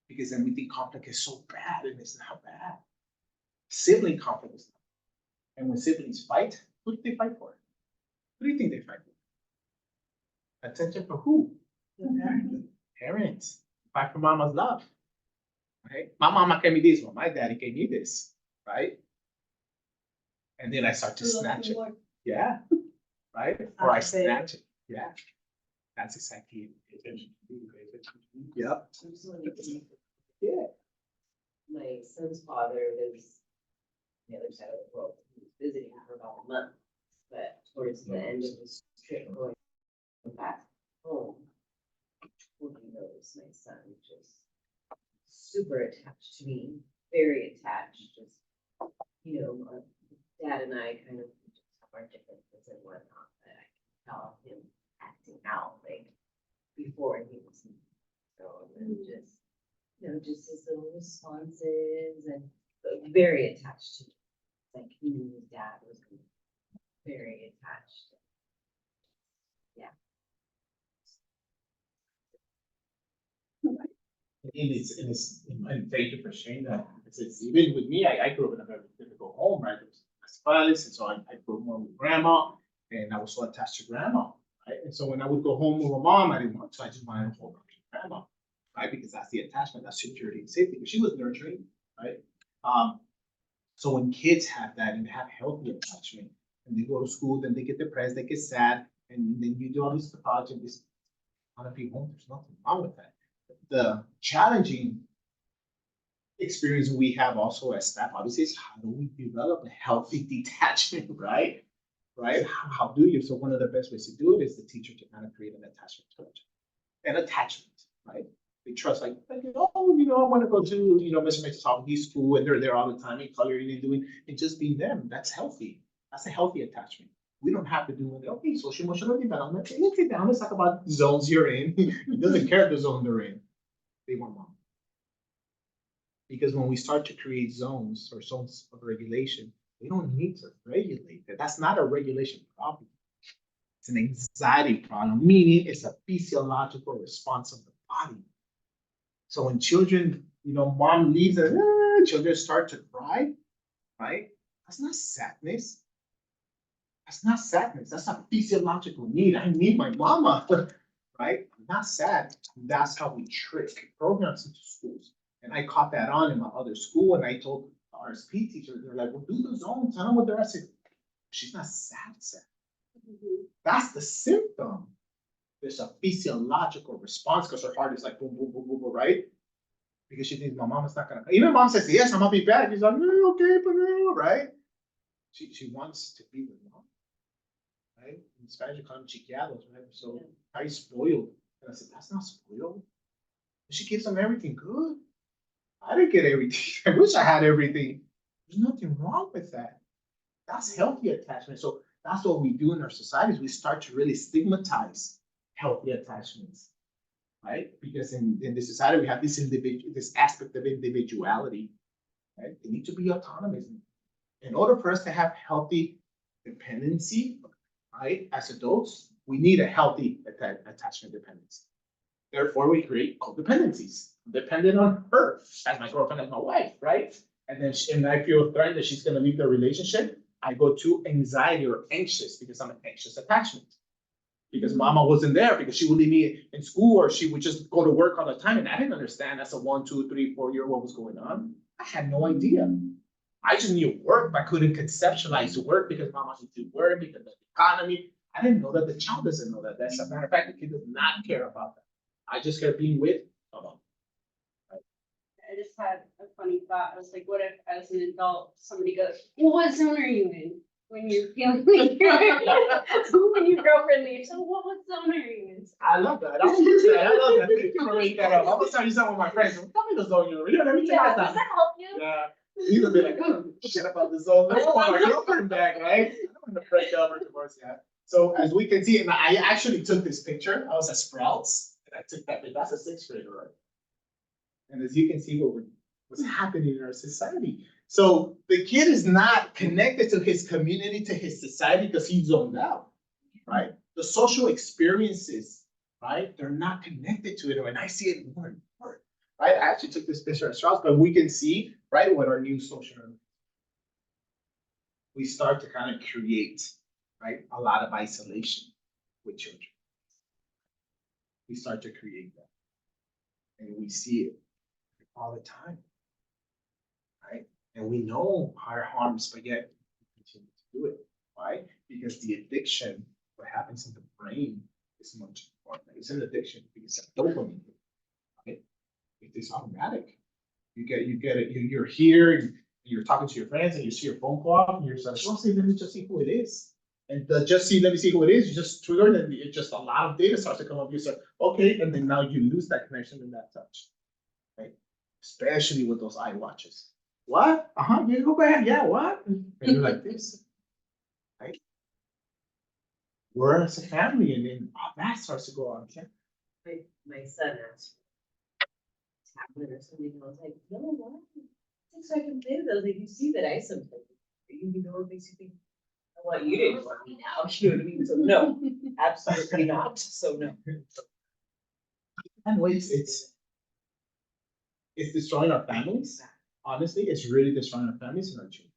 because then we think conflict is so bad, and it's not bad. Sibling conflict is not. And when siblings fight, who do they fight for? Who do you think they fight for? Attention for who? Parents. Fight for mama's love. Right? My mama gave me this one. My daddy gave me this. Right? And then I start to snatch it. Yeah. Right? Or I snatch it. Yeah. That's exactly it. Yep. Yeah. My son's father lives on the other side of the world. He was visiting for about a month, but towards the end of his trip going back home, he noticed my son just super attached to me, very attached, just, my dad and I kind of just have our differences and whatnot, but I can tell him acting out like before he was so, and just, just his little responses and very attached to me. Like he knew his dad was very attached. Yeah. And thank you for sharing that. It's even with me, I grew up in a very difficult home, right? There was violence, and so I grew up more with grandma, and I was so attached to grandma, right? And so when I would go home with my mom, I didn't want to, I just wanted to hold on to grandma, right? Because that's the attachment, that's security and safety, because she was nurturing, right? So when kids have that and they have healthy attachment, and they go to school, then they get depressed, they get sad, and then you do all this pathology, this want to be home, there's nothing wrong with that. The challenging experience we have also as staff, obviously, is how do we develop a healthy detachment, right? Right? How do you? So one of the best ways to do it is the teacher to kind of create an attachment to it. An attachment, right? They trust, like I want to go to, Mr. Mix's his school, and they're there all the time, and coloring and doing, and just being them. That's healthy. That's a healthy attachment. We don't have to do it. Okay, social emotional development. Let's sit down. Let's talk about zones you're in. He doesn't care the zone they're in. They want mom. Because when we start to create zones or zones of regulation, we don't need to regulate that. That's not a regulation problem. It's an anxiety problem, meaning it's a physiological response of the body. So when children, mom leaves and children start to cry, right? That's not sadness. That's not sadness. That's a physiological need. I need my mama, right? I'm not sad. That's how we trick programs into schools. And I caught that on in my other school, and I told the RSP teacher, they're like, well, do the zone, tell them what they're at. She's not sad. That's the symptom. There's a physiological response because her heart is like boom, boom, boom, boom, boom, right? Because she thinks my mom is not gonna. Even mom says, yes, I'm gonna be back. She's like, no, okay, but no, right? She wants to be with mom, right? In Spanish, you call them chiquiados, right? So how you spoiled? And I said, that's not spoiled. She gives them everything good. I didn't get everything. I wish I had everything. There's nothing wrong with that. That's healthy attachment. So that's what we do in our societies. We start to really stigmatize healthy attachments, right? Because in the society, we have this aspect of individuality, right? They need to be autonomous. In order for us to have healthy dependency, right, as adults, we need a healthy attachment dependency. Therefore, we create codependencies, dependent on her as my girlfriend, as my wife, right? And then and I feel threatened that she's going to leave the relationship. I go to anxiety or anxious because I'm an anxious attachment. Because mama wasn't there, because she would leave me in school, or she would just go to work all the time. And I didn't understand as a 1, 2, 3, 4-year what was going on. I had no idea. I just knew work, but I couldn't conceptualize work because mama needs to work because of the economy. I didn't know that the child doesn't know that. As a matter of fact, the kid does not care about that. I just care being with mama. I just had a funny thought. I was like, what if as an adult, somebody goes, well, what zone are you in? When you're feeling like when your girlfriend leaves, so what zone are you in? I love that. I love that. Thank you for making that up. I'm gonna tell you something with my friends. Tell me the zone you're in. You know, let me tell you Does that. that help you? Yeah. He's gonna be like, oh, forget about this all. I don't want my girlfriend back, right? I don't want to break up or divorce yet. So as we can see, and I actually took this picture. I was at Sprouts, and I took that. That's a sixth grader, right? And as you can see, what's happening in our society. So the kid is not connected to his community, to his society, because he's zoned out, right? The social experiences, right? They're not connected to it, and I see it more and more, right? I actually took this picture at Strauss, but we can see, right, what our new social. We start to kind of create, right, a lot of isolation with children. We start to create that, and we see it all the time, right? And we know our harms, but yet we continue to do it. Why? Because the addiction, what happens in the brain is much important. It's an addiction because it's dopamine, right? It's automatic. You get it. You're here, and you're talking to your friends, and you see your phone call off, and you're like, "Oh, see, let me just see who it is." And let me see who it is. You just trigger, and it just a lot of data starts to come up. You say, "Okay," and then now you lose that connection and that touch, right? Especially with those eye watches. What? Yeah, go ahead. Yeah, what? And you're like this, right? We're as a family, and then that starts to go on. My son asked tablet or something, and I was like, no, why? So I can play with those. Like, you see that I sometimes, you know, what makes you think, I want you to ignore me now. You know what I mean? So no, absolutely not. So no. And it's destroying our families. Honestly, it's really destroying our families and our children.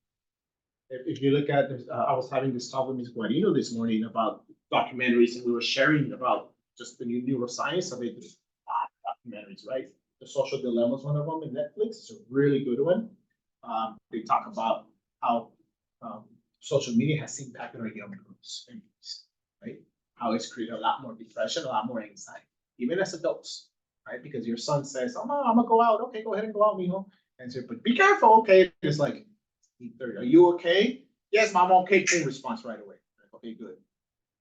If you look at this, I was having this talk with Ms. Guarino this morning about documentaries, and we were sharing about just the new neuroscience of it. Documentaries, right? The Social Dilemma is one of them in Netflix. It's a really good one. They talk about how social media has impacted our young girls and boys, right? How it's created a lot more depression, a lot more anxiety, even as adults, right? Because your son says, "Oh, Mom, I'm gonna go out." Okay, go ahead and go out, mijo. And so, but be careful, okay? It's like, are you okay? Yes, Mom, I'm okay. Boom, response right away. Okay, good.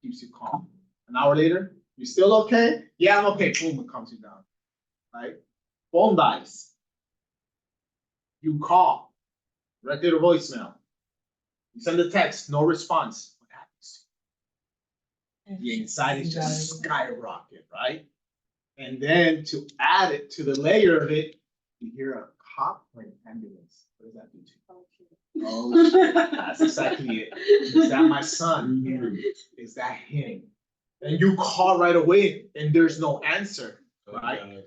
Keeps you calm. An hour later, you still okay? Yeah, I'm okay. Boom, it calms you down, right? Phone dies. You call, right there to voicemail. You send a text, no response. What happens? The anxiety just skyrocket, right? And then to add it to the layer of it, you hear a cop or an ambulance. What does that do to you? Oh, shit. That's exactly it. Is that my son? Yeah. Is that him? And you call right away, and there's no answer, right?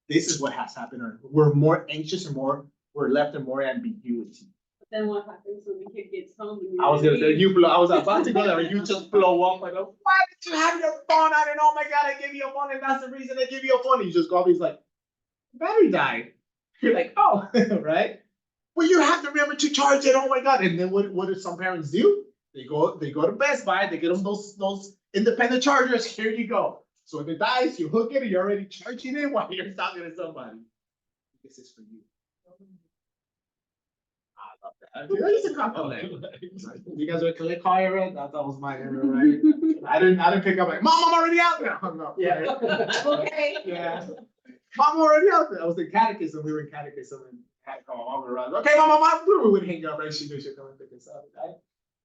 This is what has happened. We're more anxious and we're left in more ambiguity. But then what happens when the kid gets home? And I was gonna say I was about to go there, and you just blow up. I go, why did you have your phone? I don't know. Oh my God, I gave you a phone, and that's the reason I give you a phone. And you just go up. He's like, battery died. You're like, oh, right. Well, you have to remember to charge it. Oh my God. And then what do some parents do? They go to Best Buy. They get them those independent chargers. Here you go. So if it dies, you hook it, and you're already charging it while you're talking to somebody. This is for you. I love that. I used to call that. You guys were click call era? That was my era, right? I didn't pick up like, Mom, I'm already out there. No, yeah. Okay. Yeah. Mom, I'm already out there. I was in catechism. We were in catechism and had call Mom around. Okay, Mom, we would hang out, right? She knew she'd come and pick us up.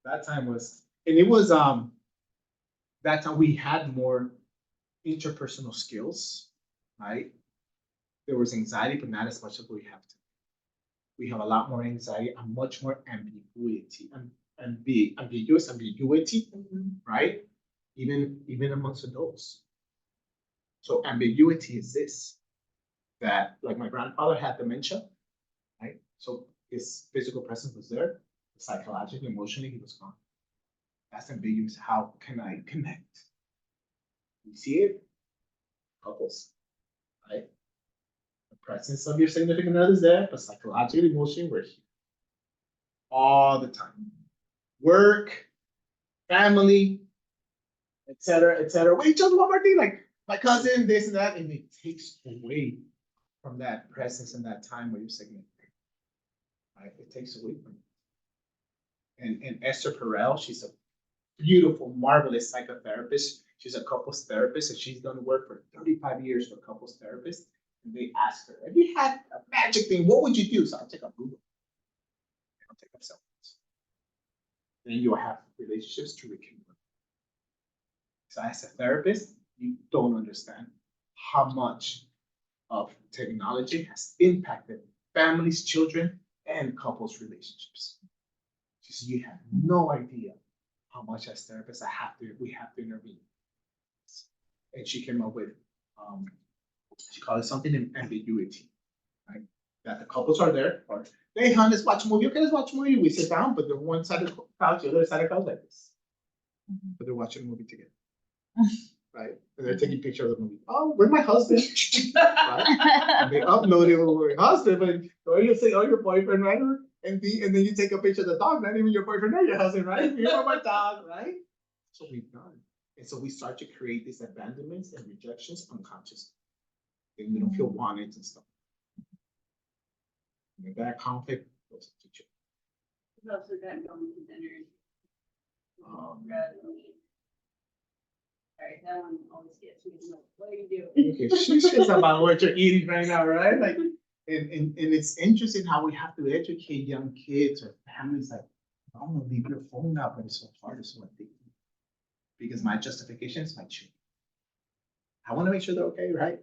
That time was, and it was that time we had more interpersonal skills, right? There was anxiety, but not as much as we have to. We have a lot more anxiety and much more ambiguity and ambiguity, right? Even amongst adults. So ambiguity is this, that like my grandfather had dementia, right? So his physical presence was there, psychologically, emotionally, he was gone. That's ambiguous. How can I connect? You see it? Couples, right? The presence of your significant other is there, but psychologically, emotionally, we're here all the time. Work, family, etc. Wait, just one more thing, like my cousin, this and that, and it takes away from that presence and that time where you're significant. Right? It takes away from it. And Esther Perel, she's a beautiful, marvelous psychotherapist. She's a couples therapist, and she's done work for 35 years for couples therapists. And they ask her, if you had a magic thing, what would you do? So I'll take up Google. I'll take up cell phones. Then you'll have relationships to rekindle. So as a therapist, you don't understand how much of technology has impacted families, children, and couples relationships. So you have no idea how much as therapists we have to intervene. And she came up with, she called it something in ambiguity, right? That the couples are there, or hey, hon, let's watch a movie. Okay, let's watch a movie. We sit down, but the one side of the couch, the other side of the couch like this. But they're watching a movie together. Right? And they're taking pictures of the movie. Oh, where's my husband? Right? And they upload it with my husband, but or you say, oh, your boyfriend, right? And then you take a picture of the dog, not even your boyfriend or your husband, right? You're my dog, right? That's what we've done. And so we start to create these abandonments and rejections unconsciously. And we don't feel wanted and stuff. And that conflict goes to children. We've also got going to dinner. Sorry, that one always gets me. Like, what are you doing? Okay, she's just about what you're eating right now, right? Like, and it's interesting how we have to educate young kids or families like, I don't want to leave your phone out, but it's so hard, it's so addictive. Because my justification is my children. I want to make sure they're okay, right?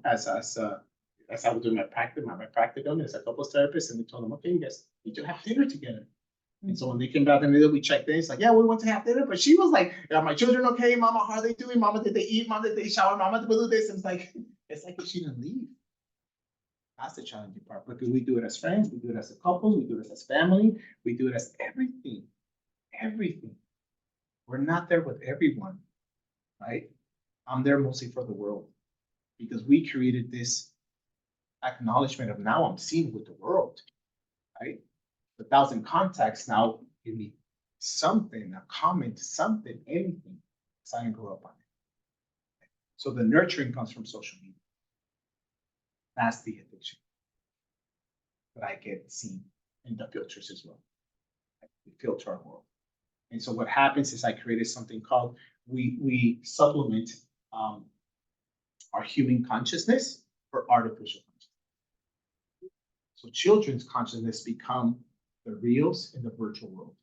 As I was doing my practicum as a couples therapist, and we told them, okay, you guys need to have dinner together. And so when they came back and we checked in, it's like, yeah, we went to have dinner, but she was like, are my children okay? Mama, how are they doing? Mama, did they eat? Mama, did they shower? Mama, did they do this? And it's like if she didn't leave. That's the challenging part, because we do it as friends, we do it as a couple, we do it as family, we do it as everything, everything. We're not there with everyone, right? I'm there mostly for the world, because we created this acknowledgement of now I'm seen with the world, right? 1,000 contacts now give me something, a comment, something, anything, because I didn't grow up on it. So the nurturing comes from social media. That's the addiction. But I get seen in the filters as well. We filter our world. And so what happens is I created something called, we supplement our human consciousness for artificial consciousness. So children's consciousness become the reals in the virtual world.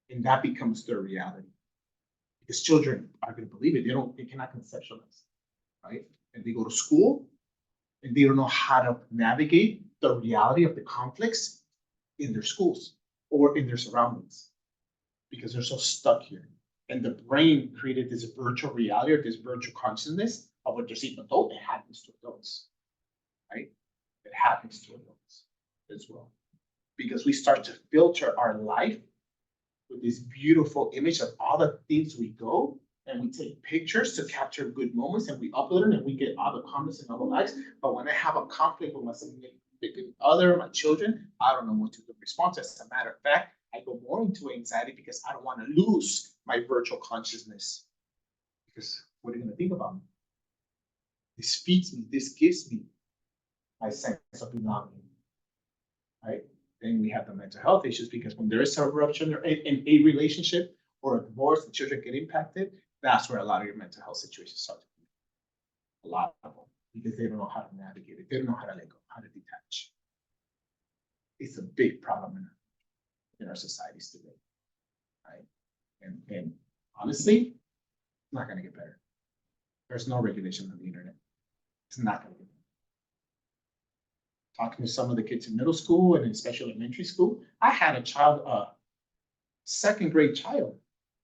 And that becomes their reality. Because children are going to believe it. They cannot conceptualize, right? And they go to school and they don't know how to navigate the reality of the conflicts in their schools or in their surroundings because they're so stuck here. And the brain created this virtual reality or this virtual consciousness of what they're seeing adult. It happens to adults, right? It happens to adults as well. Because we start to filter our life with this beautiful image of all the things we go, and we take pictures to capture good moments, and we upload it, and we get all the comments and all the likes. But when I have a conflict with my significant other, my children, I don't know what to respond to. As a matter of fact, I go more into anxiety because I don't want to lose my virtual consciousness. Because what are you going to think about me? This feeds me, this gives me my sense of belonging, right? Then we have the mental health issues because when there is a rupture in a relationship or a divorce, the children get impacted. That's where a lot of your mental health situations start to be. A lot of them, because they don't know how to navigate it. They don't know how to let go, how to detach. It's a big problem in our societies today, right? And honestly, it's not going to get better. There's no regulation on the internet. It's not going to get better. Talking to some of the kids in middle school and especially elementary school, I had a child, second grade child,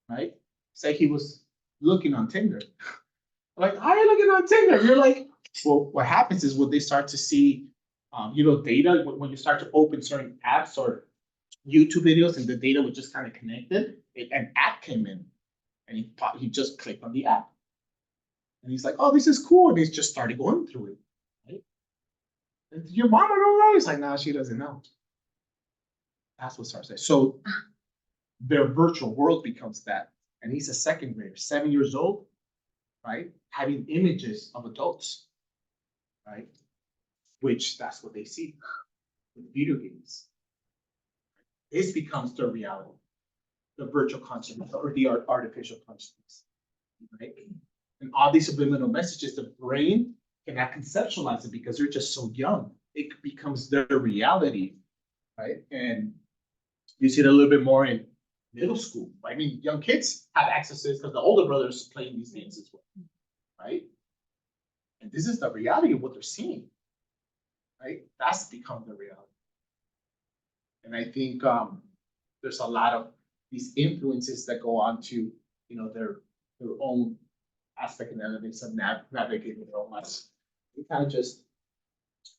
right? Say he was looking on Tinder. Like, how are you looking on Tinder? You're like, well, what happens is when they start to see, data, when you start to open certain apps or YouTube videos and the data was just kind of connected, an app came in and he just clicked on the app. And he's like, oh, this is cool. And he's just started going through it. Your mama don't know. It's like, no, she doesn't know. That's what starts there. So their virtual world becomes that. And he's a second grader, 7 years old, right? Having images of adults, right? Which that's what they see with video games. This becomes their reality, the virtual consciousness or the artificial consciousness, right? And all these subliminal messages, the brain cannot conceptualize it because they're just so young. It becomes their reality, right? And you see it a little bit more in middle school. I mean, young kids have access to this because the older brothers playing these games as well, right? And this is the reality of what they're seeing, right? That's become the reality. And I think there's a lot of these influences that go on to, their own aspect and elements of navigating their own lives. We kind of just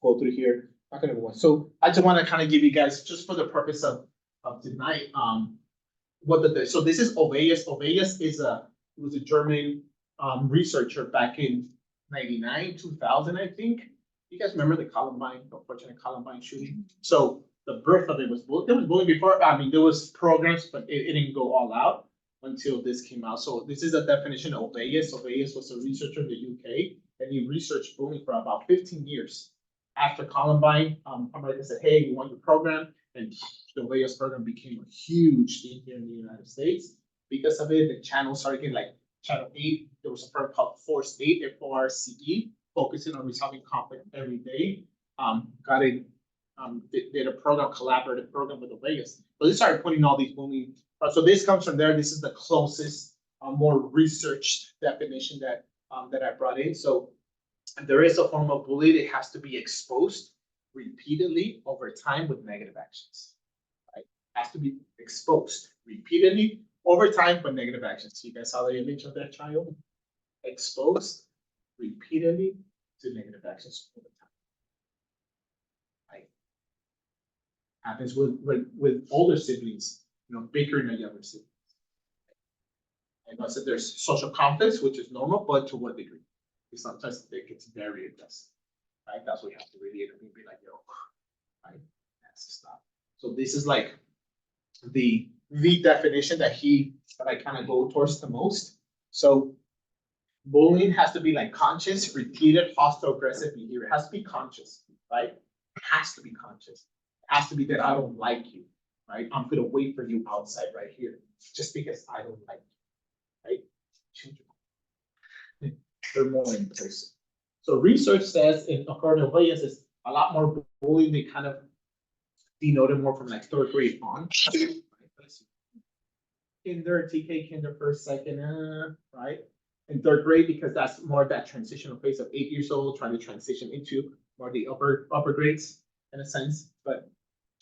go through here. Not gonna go on. So I just want to kind of give you guys, just for the purpose of tonight, so this is Oveus. Oveus was a German researcher back in 99, 2000, I think. You guys remember the unfortunate Columbine shooting? So the birth of it was there was bullying before. I mean, there was programs, but it didn't go all out until this came out. So this is a definition of Oveus. Oveus was a researcher in the UK, and he researched bullying for about 15 years. After Columbine, America said, "Hey, we want your program," and the Oveus program became a huge thing here in the United States. Because of it, the channels started getting like Channel 8. There was a program called Force 8, FORCE, focusing on resolving conflict every day. Did a program, collaborative program with Oveus. So they started putting all these bullying. So this comes from there. This is the closest, more researched definition that I brought in. So there is a form of bullying. It has to be exposed repeatedly over time with negative actions. Right? It has to be exposed repeatedly over time with negative actions. So you guys saw the image of that child? Exposed repeatedly to negative actions over time. Right? Happens with older siblings, bickering at younger siblings. And I said there's social conflicts, which is normal, but to what degree? Because sometimes it gets very aggressive. Right? That's what you have to really intervene, be like, yo, right? That's to stop. So this is like the definition that I kind of go towards the most. So bullying has to be like conscious, repeated, hostile, aggressive behavior. It has to be conscious, right? It has to be conscious. It has to be that I don't like you, right? I'm gonna wait for you outside right here, just because I don't like you, right? Children, they're more in person. So research says, according to Williams, is a lot more bullying. They kind of denoted more from like third grade on. Kinder, TK, kinder, first, second, right? In third grade, because that's more that transitional phase of 8 years old, trying to transition into more the upper grades in a sense. But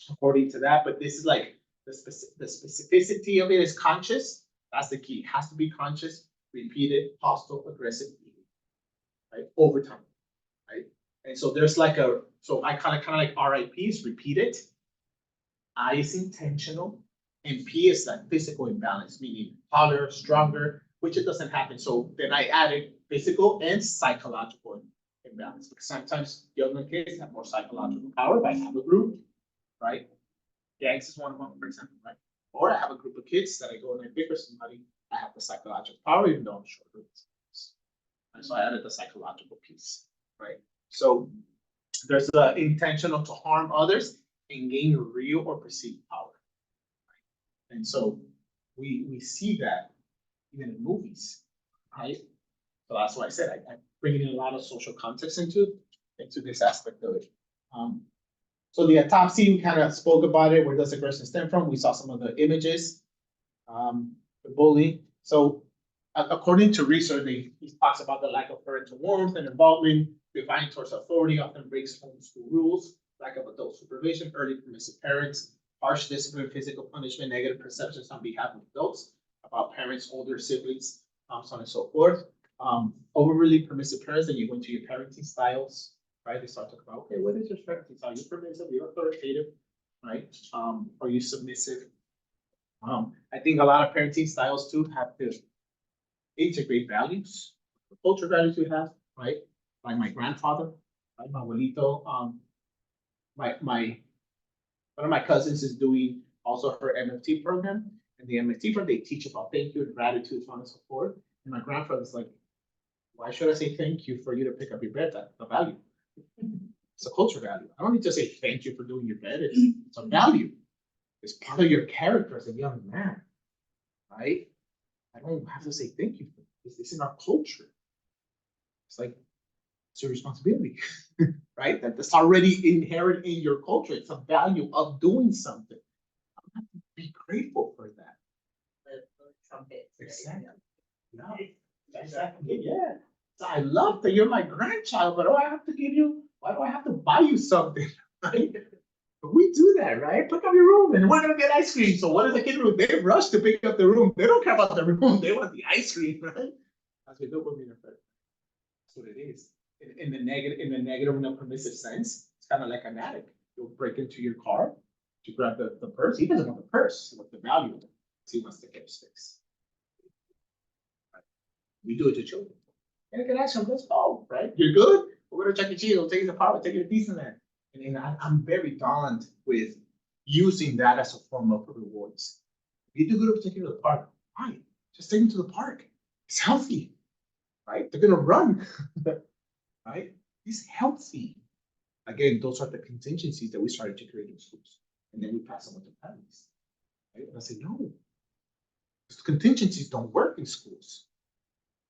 according to that, but this is like the specificity of it is conscious. That's the key. It has to be conscious, repeated, hostile, aggressive behavior, right? Over time, right? And so there's like so I kind of like RIPs, repeated. I is intentional, and P is like physical imbalance, meaning taller, stronger, which it doesn't happen. So then I added physical and psychological imbalance, because sometimes younger kids have more psychological power. If I have a group, right? Gangs is one of them, for example, right? Or I have a group of kids that I go and I pick for somebody, I have the psychological power, even though I'm shorter. And so I added the psychological piece, right? So there's the intentional to harm others and gain real or perceived power. Right? And so we see that even in movies, right? So that's why I said I bring in a lot of social context into this aspect of it. So the autopsy, we kind of spoke about it. Where does aggression stem from? We saw some of the images, the bullying. So according to research, he talks about the lack of parental warmth and involvement, refining towards authority often breaks homeschool rules, lack of adult supervision, early permissive parents, harsh discipline, physical punishment, negative perceptions on behalf of adults about parents, older siblings, so on and so forth. Overly permissive parents, then you go into your parenting styles, right? They start talking about, okay, what is your parenting style? Are you permissive? Are you authoritative, right? Are you submissive? I think a lot of parenting styles too have to integrate values, the culture values we have, right? Like my grandfather, right? My abuelito, one of my cousins is doing also her MFT program. And the MFT program, they teach about thank you and gratitude, so on and so forth. And my grandfather's like, why should I say thank you for you to pick up your bed? That's a value. It's a culture value. I don't need to say thank you for doing your bed. It's a value. It's part of your character as a young man, right? I don't have to say thank you for this. It's in our culture. It's like It's your responsibility, right? That's already inherent in your culture. It's a value of doing something. Be grateful for that. The trumpet. Exactly. No, exactly. Yeah. So I love that you're my grandchild, but why do I have to buy you something? Right? But we do that, right? Pick up your room and we're gonna get ice cream. So what does the kid do? They rush to pick up the room. They don't care about the room. They want the ice cream, right? That's what dopamine effect. That's what it is. In the negative and the permissive sense, it's kind of like an addict. You'll break into your car to grab the purse. He doesn't want the purse, he wants the value of it. He wants the cash fix. Right? We do it to children. And I can ask them, let's go, right? You're good? We're gonna check your cheese, we'll take you to the park, we'll take you to Disneyland. And I'm very dawned with using that as a form of rewards. If you do good, we'll take you to the park. Why? Just take them to the park. It's healthy, right? They're gonna run, right? It's healthy. Again, those are the contingencies that we started to create in schools. And then we pass them on to families. Right? And I say, no, those contingencies don't work in schools,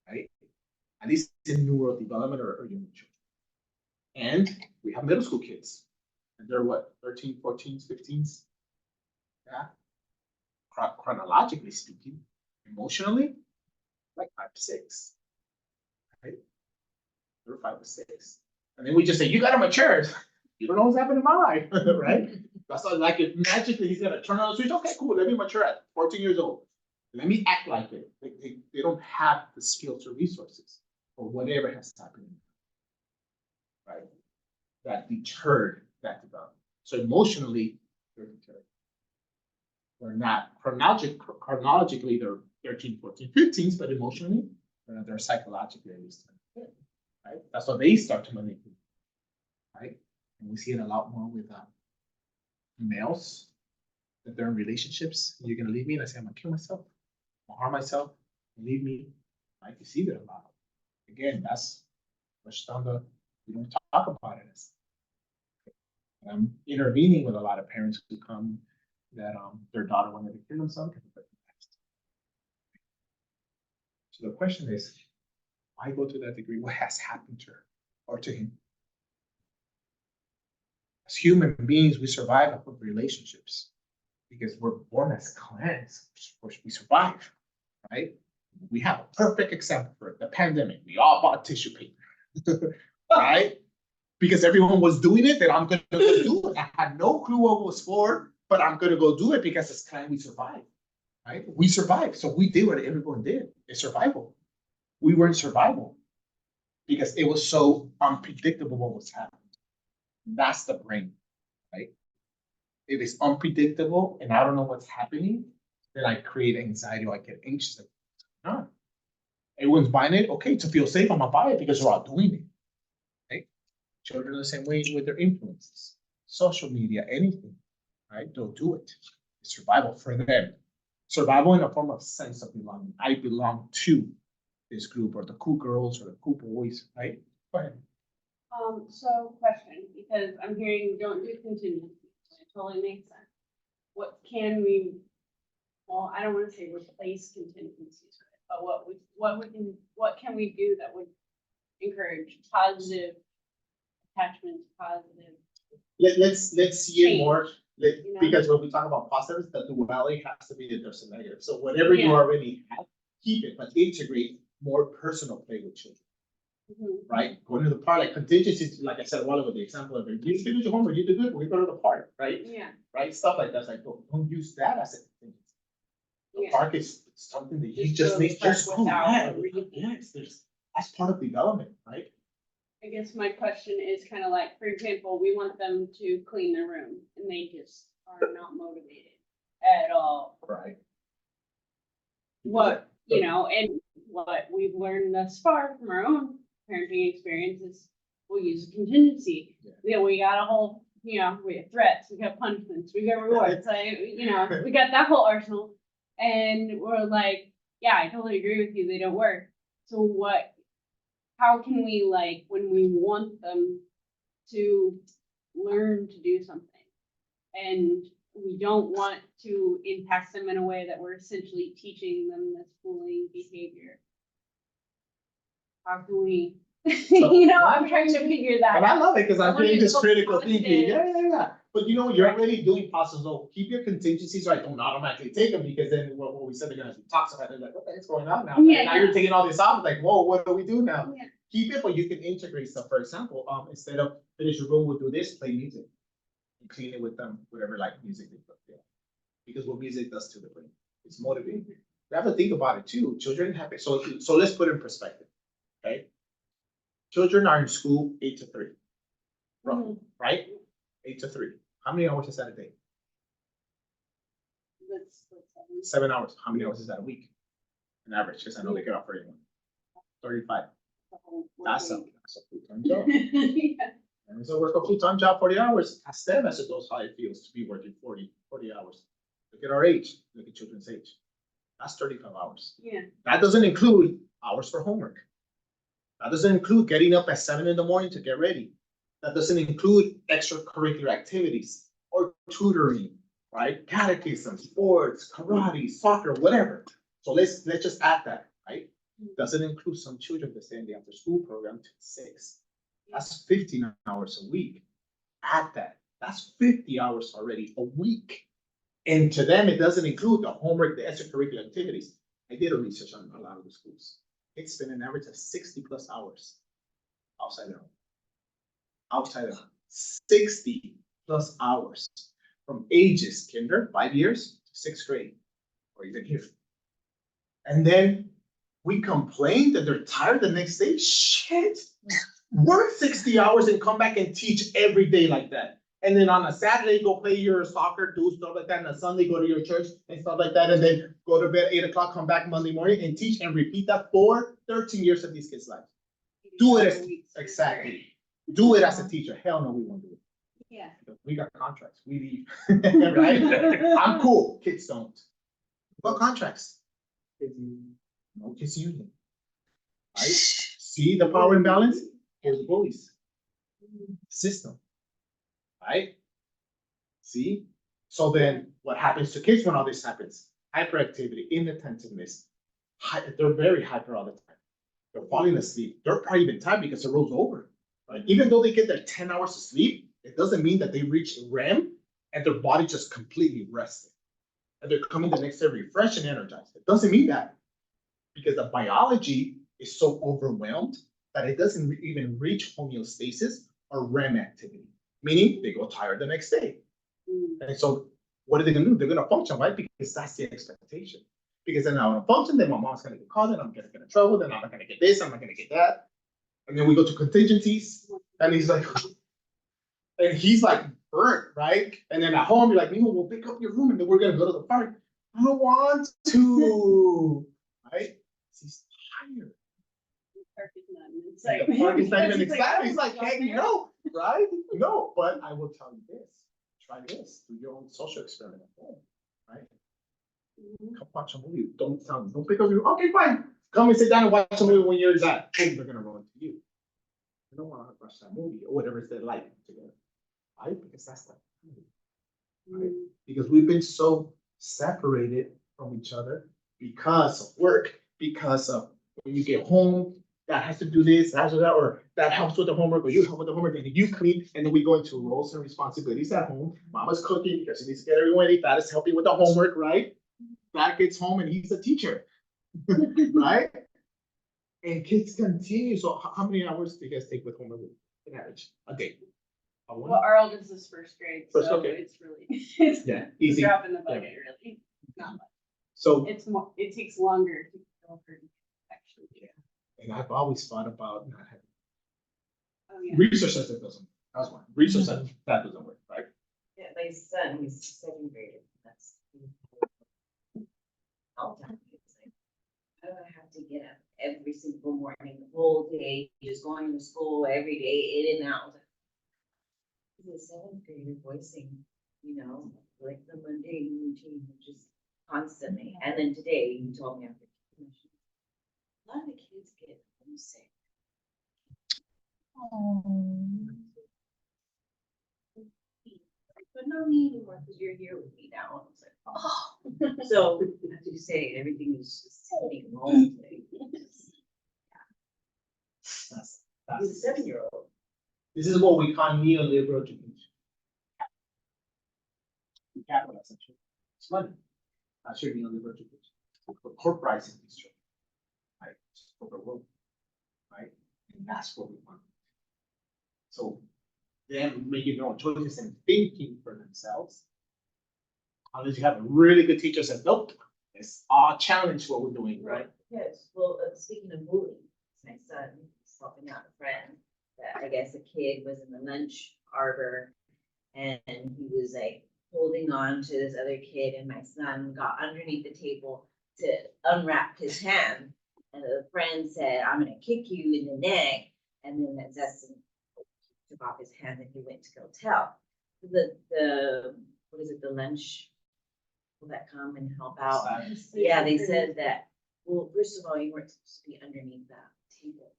right? At least in neural development or young children. And we have middle school kids. And they're what, 13, 14s, 15s? Yeah. Chronologically speaking, emotionally, like 5 to 6. Right? They're 5 to 6. And then we just say, you gotta mature. You don't know what's happening in my life, right? That's not like if magically he's gonna turn on the switch. Okay, cool. Let me mature at 14 years old. Let me act like it. They don't have the skills or resources or whatever has happened, right? That deterred that development. So emotionally, they're deterred. They're not chronologically, they're 13, 14, 15s, but emotionally, they're psychologically at least. Right? That's what they start to manipulate. Right? And we see it a lot more with males that they're in relationships. You're gonna leave me, and I say, I'm gonna kill myself, I'm gonna harm myself, leave me. Right? You see that a lot. Again, that's pushed on we don't talk about it as. I'm intervening with a lot of parents who come that their daughter wanted to kill themselves. So the question is, why go to that degree? What has happened to her or to him? As human beings, we survive off of relationships because we're born as clans. We survive, right? We have a perfect example for it, the pandemic. We all bought tissue paper, right? Because everyone was doing it, then I'm gonna go do it. I had no clue what it was for, but I'm gonna go do it because it's clan we survived, right? We survived, so we did what everyone did. It's survival. We were in survival because it was so unpredictable what was happening. That's the brain, right? If it's unpredictable and I don't know what's happening, then I create anxiety or I get anxious. No. Everyone's buying it. Okay, to feel safe, I'm gonna buy it because we're all doing it. Right? Children are the same way with their influences. Social media, anything, right? They'll do it. It's survival for them. Survival in a form of sense of belonging. I belong to this group or the cool girls or the cool boys, right? Go ahead. So question, because I'm hearing don't do contingencies, it totally makes sense. What can we, well, I don't wanna say replace contingencies with it, but what can we do that would encourage positive attachments, positive? Let's see it Change, more, you know? because when we talk about positives, the duality has to be that there's a negative. So whatever you Yeah. already have, keep it, but integrate more personal play with children, Mhm. right? Going to the park, like contingencies, like I said a while ago, the example of it, you finish your homework, you do good, we go to the park, right? Yeah, Right, stuff like that, like, don't use that as a contingency. The yeah. park is something that you Just just go make, park just go, without yeah, a reason. yes, that's part of development, right? I guess my question is kind of like, for example, we want them to clean their room and they just are not motivated at all. Right. What, you know, and what we've learned thus far from our own parenting experiences, we'll use a contingency. Yeah. You know, we got a whole, you know, we have threats, we got punishments, we got rewards, you know, we got that whole arsenal. And we're like, yeah, I totally agree with you, they don't work. So how can we, like, when we want them to learn to do something and we don't want to impact them in a way that we're essentially teaching them this bullying behavior? How can we You know, I'm trying to figure that And I out. love it because I I'm wanna doing this go critical positive. thinking. Yeah. But you know, you're already doing process, so keep your contingencies right. Don't automatically take them because then what we said they're gonna be toxic. They're like, what the heck's going on now? Yeah, Now you're taking all this off. Like, whoa, what do we do now? Yeah. Keep it, but you can integrate stuff. For example, instead of finish your room, we'll do this, play music. And clean it with them, whatever like music they put there. Because what music does to the brain, it's motivating. You have to think about it too. Children have it. So let's put it in perspective. Okay. Children are in school 8 to 3. Roughly, right? 8 to 3. How many hours is that a day? That's 7 hours. How many hours is that a week? An average, because I know they get off for anyone. 35. That's a full-time job. Yeah. And it's a work a full-time job, 40 hours. Ask them as it knows how it feels to be working 40 hours. Look at our age, look at children's age. That's 35 hours. Yeah. That doesn't include hours for homework. That doesn't include getting up at 7 in the morning to get ready. That doesn't include extracurricular activities or tutoring, right? Catechism, sports, karate, soccer, whatever. So let's just add that, right? Doesn't include some children that stay in the after school program till 6. That's 15 hours a week. Add that. That's 50 hours already a week. And to them, it doesn't include the homework, the extracurricular activities. I did a research on a lot of the schools. It's been an average of 60 plus hours outside their home. Outside of 60 plus hours from ages kinder, 5 years, to 6th grade, or even here. And then we complain that they're tired the next day. Shit, work 60 hours and come back and teach every day like that. And then on a Saturday, go play your soccer, do stuff like that. And on a Sunday, go to your church and stuff like that. And then go to bed 8 o'clock, come back Monday morning and teach and repeat that for 13 years of these kids' lives. Do it as, exactly. Do it as a teacher. Hell no, we won't do it. Yeah. We got contracts. We leave. Right? I'm cool. Kids don't. What contracts? No kids union. Right? See the power imbalance? Here's bullies. System. Right? See? So then what happens to kids when all this happens? Hyperactivity, inattentiveness. They're very hyper all the time. They're falling asleep. They're probably even tired because the road's over. Right? Even though they get their 10 hours of sleep, it doesn't mean that they reach REM and their body just completely rested. And they're coming the next day refreshed and energized. It doesn't mean that because the biology is so overwhelmed that it doesn't even reach homeostasis or REM activity, meaning they go tired the next day. And so what are they gonna do? They're gonna function, right? Because that's the expectation. Because then I'm gonna function, then my mom's gonna get called, then I'm gonna get in trouble, then I'm not gonna get this, I'm not gonna get that. And then we go to contingencies, and he's like burnt, right? And then at home, you're like, we'll pick up your room and then we're gonna go to the park. I don't want to, right? He's tired. The park is not even exactly. He's like, hey, no, right? No, but I will tell you this. Try this. Do your own social experiment at home, right? Come watch a movie. Don't tell me. Don't pick up your. Okay, fine. Come and sit down and watch a movie when you're that. Boom, they're gonna run to you. You don't want to watch that movie or whatever it's their life together, right? Because that's like, right? Because we've been so separated from each other because of work, because of when you get home, that has to do this, that has to do that, or that helps with the homework, or you help with the homework, and you clean, and then we go into roles and responsibilities at home. Mama's cooking because she needs to get everyone ready. Dad is helping with the homework, right? Dad gets home and he's a teacher, right? And kids continue. So how many hours do you guys take with homework in average a day? Well, our oldest is 1st grade, First, so okay. it's really, it's Yeah, a easy. drop in the bucket, really. Not much. So, It's more, it takes longer to go for, actually. yeah. And I've always thought about not having Oh, yeah. research says it doesn't. That's one. Research says that doesn't work, right? Yeah, my son, he's 2nd grader. That's all time. It's like, I don't have to get up every single morning, the whole day, just going to school every day, in and out. He's a 7th grader voicing, like the mundane routine, just constantly. And then today, he told me after commission, a lot of the kids get homesick. But not me anymore because you're here with me now. And it's like, oh. So as you say, everything is just hitting home today. He's a classes. 7-year-old. This is what we call neoliberal education. Capital, essentially. It's money. That's your neoliberal education. We're corporatizing these children. Right? It's corporate world. Right? And that's what we want. So them making their own choices and thinking for themselves. Unless you have a really good teacher says, nope, it's all challenge what we're doing, right? Yes, well, speaking of bullying, my son was helping out a friend that I guess a kid was in the lunch arbor and he was like holding on to this other kid and my son got underneath the table to unwrap his hand. And the friend said, I'm gonna kick you in the neck. And then that Zestin took off his hand and he went to go tell. What is it, the lunch? Will that come and help out? Yeah, they said that, well, first of all, you weren't supposed to be underneath that table,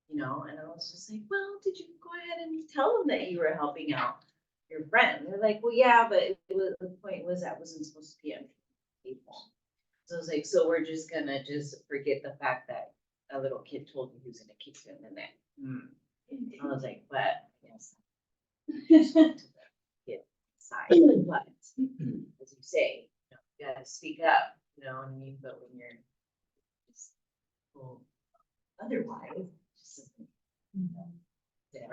you know, and I was just like, well, did you go ahead and tell them that you were helping out your friend? They're like, well, yeah, but the point was that wasn't supposed to be underneath the table. So I was like, so we're just gonna just forget the fact that a little kid told you he was gonna kick you in the neck. I was like, but, yes. Get side, but, as you say, you gotta speak up, you know what I mean, but when you're just, well, otherwise, just.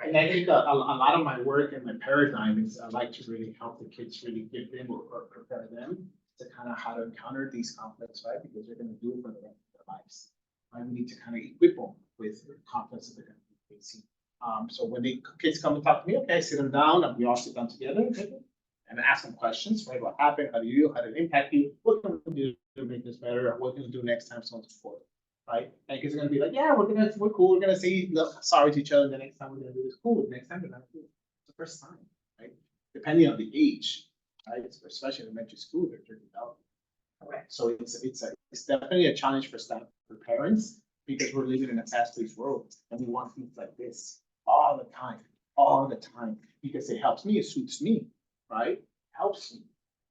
And I think a lot of my work and my paradigm is I like to really help the kids really give them or prepare them to kind of how to encounter these conflicts, right? Because they're gonna do it for the rest of their lives. Right? We need to kind of equip them with conflicts that they're gonna be facing. So when the kids come and talk to me, okay, I sit them down and we all sit down together and ask them questions, right? What happened? How did it impact you? What can we do to make this better? What can we do next time? So on and so forth. Right? And kids are gonna be like, yeah, we're cool. We're gonna say sorry to each other. The next time we're gonna do this cool. The next time we're gonna do it. It's the first time, right? Depending on the age, right? Especially in elementary school, they're developing. Correct. So it's definitely a challenge for staff, for parents, because we're living in a fast-paced world and we want things like this all the time, because it helps me, it suits me, right? Helps me,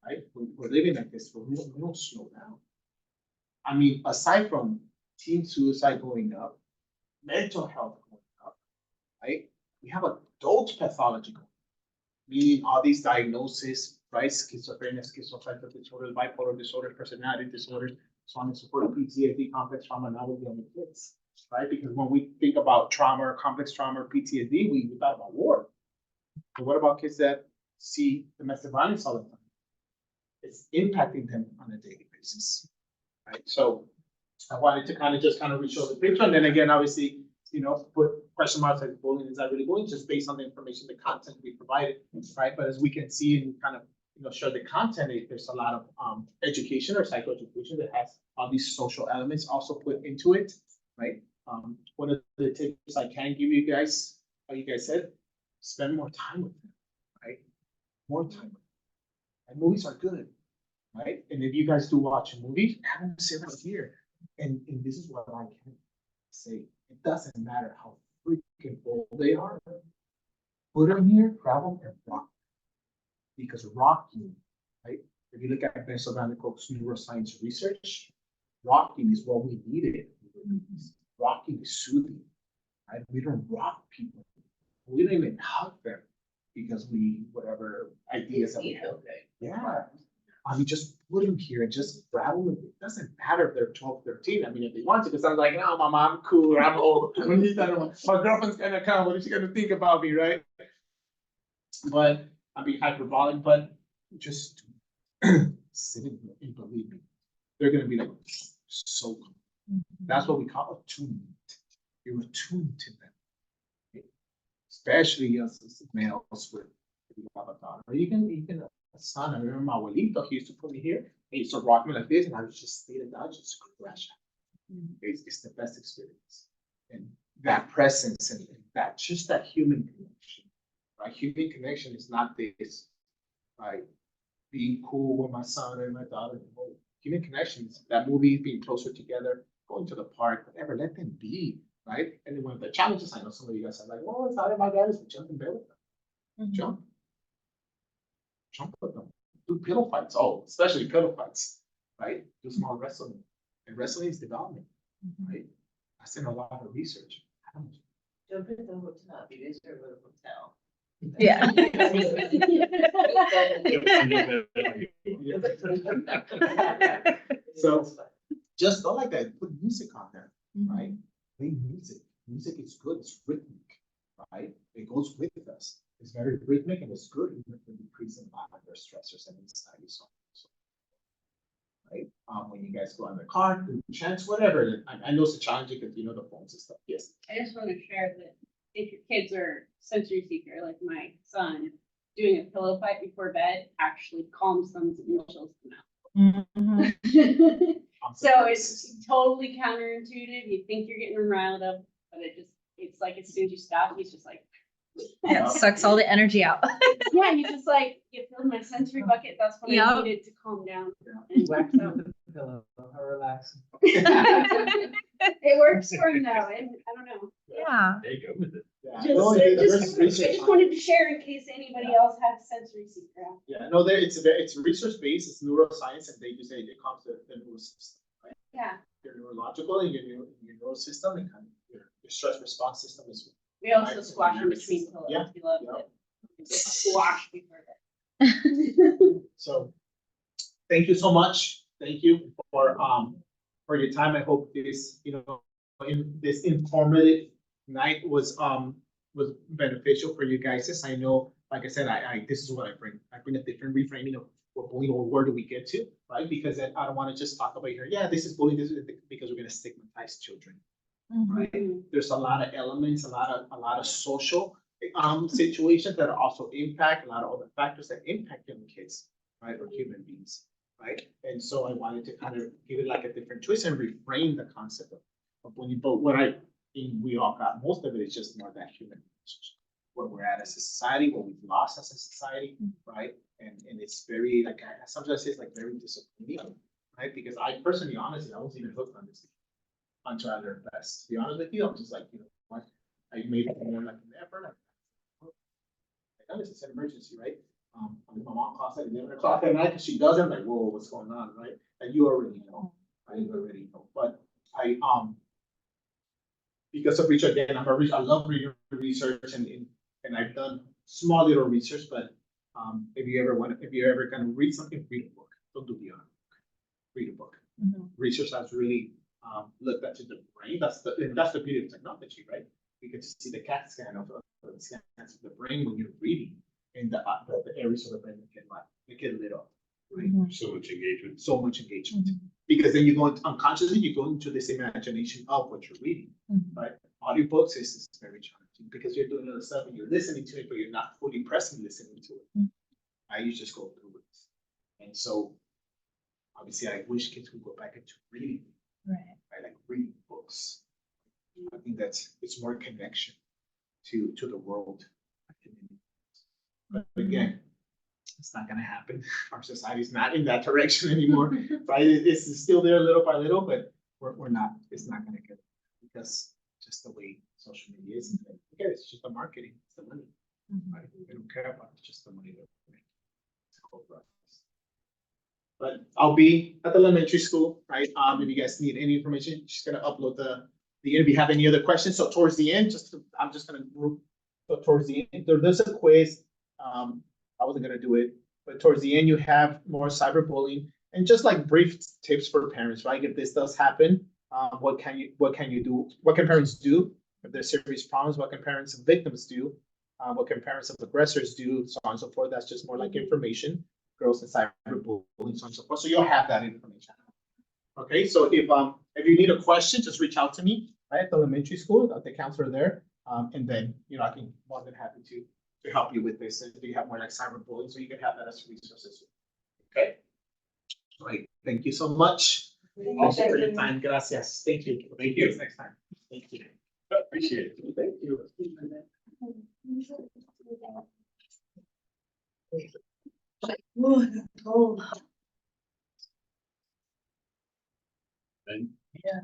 right? We're living like this, but we don't slow down. I mean, aside from teen suicide going up, mental health going up, right? We have adult pathology going up, meaning all these diagnoses, right? Schizophrenia, schizoaffective disorders, bipolar disorders, personality disorders, so on and so forth, PTSD, complex trauma, now we're dealing with kids, right? Because when we think about trauma or complex trauma or PTSD, we thought about war. But what about kids that see domestic violence all the time? It's impacting them on a daily basis, right? So I wanted to kind of show the picture, and then again, obviously, you know, put question marks like bullying, is that really bullying? Just based on the information, the content we provided, right? But as we can see and kind of, you know, show the content, there's a lot of education or psychoeducation that has all these social elements also put into it, right? One of the tips I can give you guys, how you guys said, spend more time with them, right? More time with them. And movies are good, right? And if you guys do watch a movie, have them sit right here. And this is what I can say. It doesn't matter how freaking old they are. Put them here, grab them, and rock. Because rocking, right? If you look at Bessel van der Kolk's neuroscience research, rocking is what we needed. Rocking is soothing, right? We don't rock people. We don't even hug them because whatever ideas that we have. Yeah. I mean, just put them here and just grab them. It doesn't matter if they're 12, 13. I mean, if they want to, because I'm like, no, mama, I'm cool, or I'm old. My girlfriend's gonna come. What is she gonna think about me, right? But I'm being hyperbolic, but just sitting here and believe me, they're gonna be like so cool. That's what we call attunement. You're attuned to them. Okay? Especially as males with, if you have a daughter, or even a son. I remember my abuelito, he used to put me here, he used to rock me like this, and I would just stay down, just crash. It's the best experience. And that presence and that just that human connection, right? Human connection is not this, right? Being cool with my son and my daughter. Human connection is that movie, being closer together, going to the park, whatever, let them be, right? And then when the challenges, I know some of you guys are like, well, it's not in my dad is to jump in bed with them. Jump with them. Do pillow fights. Oh, especially pillow fights, right? Do small wrestling. And wrestling is development, right? I've seen a lot of research. Jump at the hotel, you guys are at a hotel. Yeah. So just don't like that, put music on there, Mm-hmm. right? Play music. Music is good, it's rhythmic, right? It goes with us. It's very rhythmic and it's good even for decreasing a lot of their stressors and anxiety. So, right? When you guys go in the car, do chants, whatever. I know it's a challenge because you know the phones and stuff. Yes. I just want to share that if your kids are sensory seeker, like my son, doing a pillow fight before bed actually calms them and chills them Mhm. out. So it's totally counterintuitive. You think you're getting them riled up, but it's like as soon as you stop, he's just like, Yeah, it sucks all the energy out. yeah, you just like, you filled my sensory bucket. That's what I Yep. needed to calm down. And so Pillow, how relaxing. it works for him though, and I don't know. Yeah. There you go with it. Yeah, Just, no, there's I research just on wanted to share in case anybody else had sensory seeker out. Yeah, no, it's research based, it's neuroscience, and they do say it comes to the nervous system, right? Yeah, Your neurological and your neural system and kind of your stress response system is. we also Right, squash in nervous between system. pillows. Yeah, He loves yeah. it. Squash before bed. So, thank you so much. Thank you for your time. I hope this, in this informative night was beneficial for you guys. I know, like I said, I this is what I bring. I bring a different reframing of what bullying or where do we get to, right? Because then I don't want to just talk about here, yeah, this is bullying, this is because we're gonna stigmatize children. Right? There's a lot of elements, a lot of social situations that are also impact, a lot of other factors that impact young kids, right, or human beings, right? And so I wanted to kind of give it like a different twist and reframe the concept of bullying. But what I think we all got, most of it is just more that human relationship, where we're at as a society, what we've lost as a society, right? And it's very like I sometimes say it's like very disappointing, right? Because I personally, honestly, I wasn't even hooked on this until I learned best. To be honest with you, I'm just like, what? I made it more like an effort. I know this is an emergency, right? My mom calls at 11 o'clock at night because she doesn't, like, whoa, what's going on, right? And you already know, right? You already know. But because of research, again, I love reading research and I've done small little research, but if you ever kind of read something, read a book. Don't do the other book. Read a book. Research has really looked at the brain. That's the beauty of technology, right? We get to see the CAT scan of the scans of the brain when you're reading, and the areas of the brain that get lit up, right? So much engagement. So much engagement, because then you go unconsciously, you go into this imagination of what you're reading, right? Audiobooks is very challenging because you're doing other stuff and you're listening to it, but you're not fully present listening to it. You just go through it, and so obviously, I wish kids would go back into reading. Right. I like reading books. I think it's more connection to the world. But again, it's not gonna happen. Our society's not in that direction anymore, right? It's still there little by little, but we're not. It's not gonna get because just the way social media is. Okay, it's just the marketing, it's the money. Right? They don't care about just the money that we make. It's cool for us. But I'll be at the elementary school, right? If you guys need any information, just gonna upload if you have any other questions. So towards the end, I'm just gonna group. So towards the end, there's a quiz. I wasn't gonna do it, but towards the end, you have more cyberbullying and just like brief tips for parents, right? If this does happen, what can you do? What can parents do if there's serious problems? What can parents of victims do? What can parents of aggressors do? So on and so forth. That's just more like information. Girls and cyberbullying, so on and so forth. So you'll have that information. Okay, so if you need a question, just reach out to me, right, at the elementary school, at the counselor there, and then I can more than happy to help you with this. If you have more like cyberbullying, so you can have that as resources. Okay. All right. Thank you so much. Also for your time. Gracias. Thank you. Thank you. Next time. Thank you. Appreciate it. Thank you. Oh, And yeah.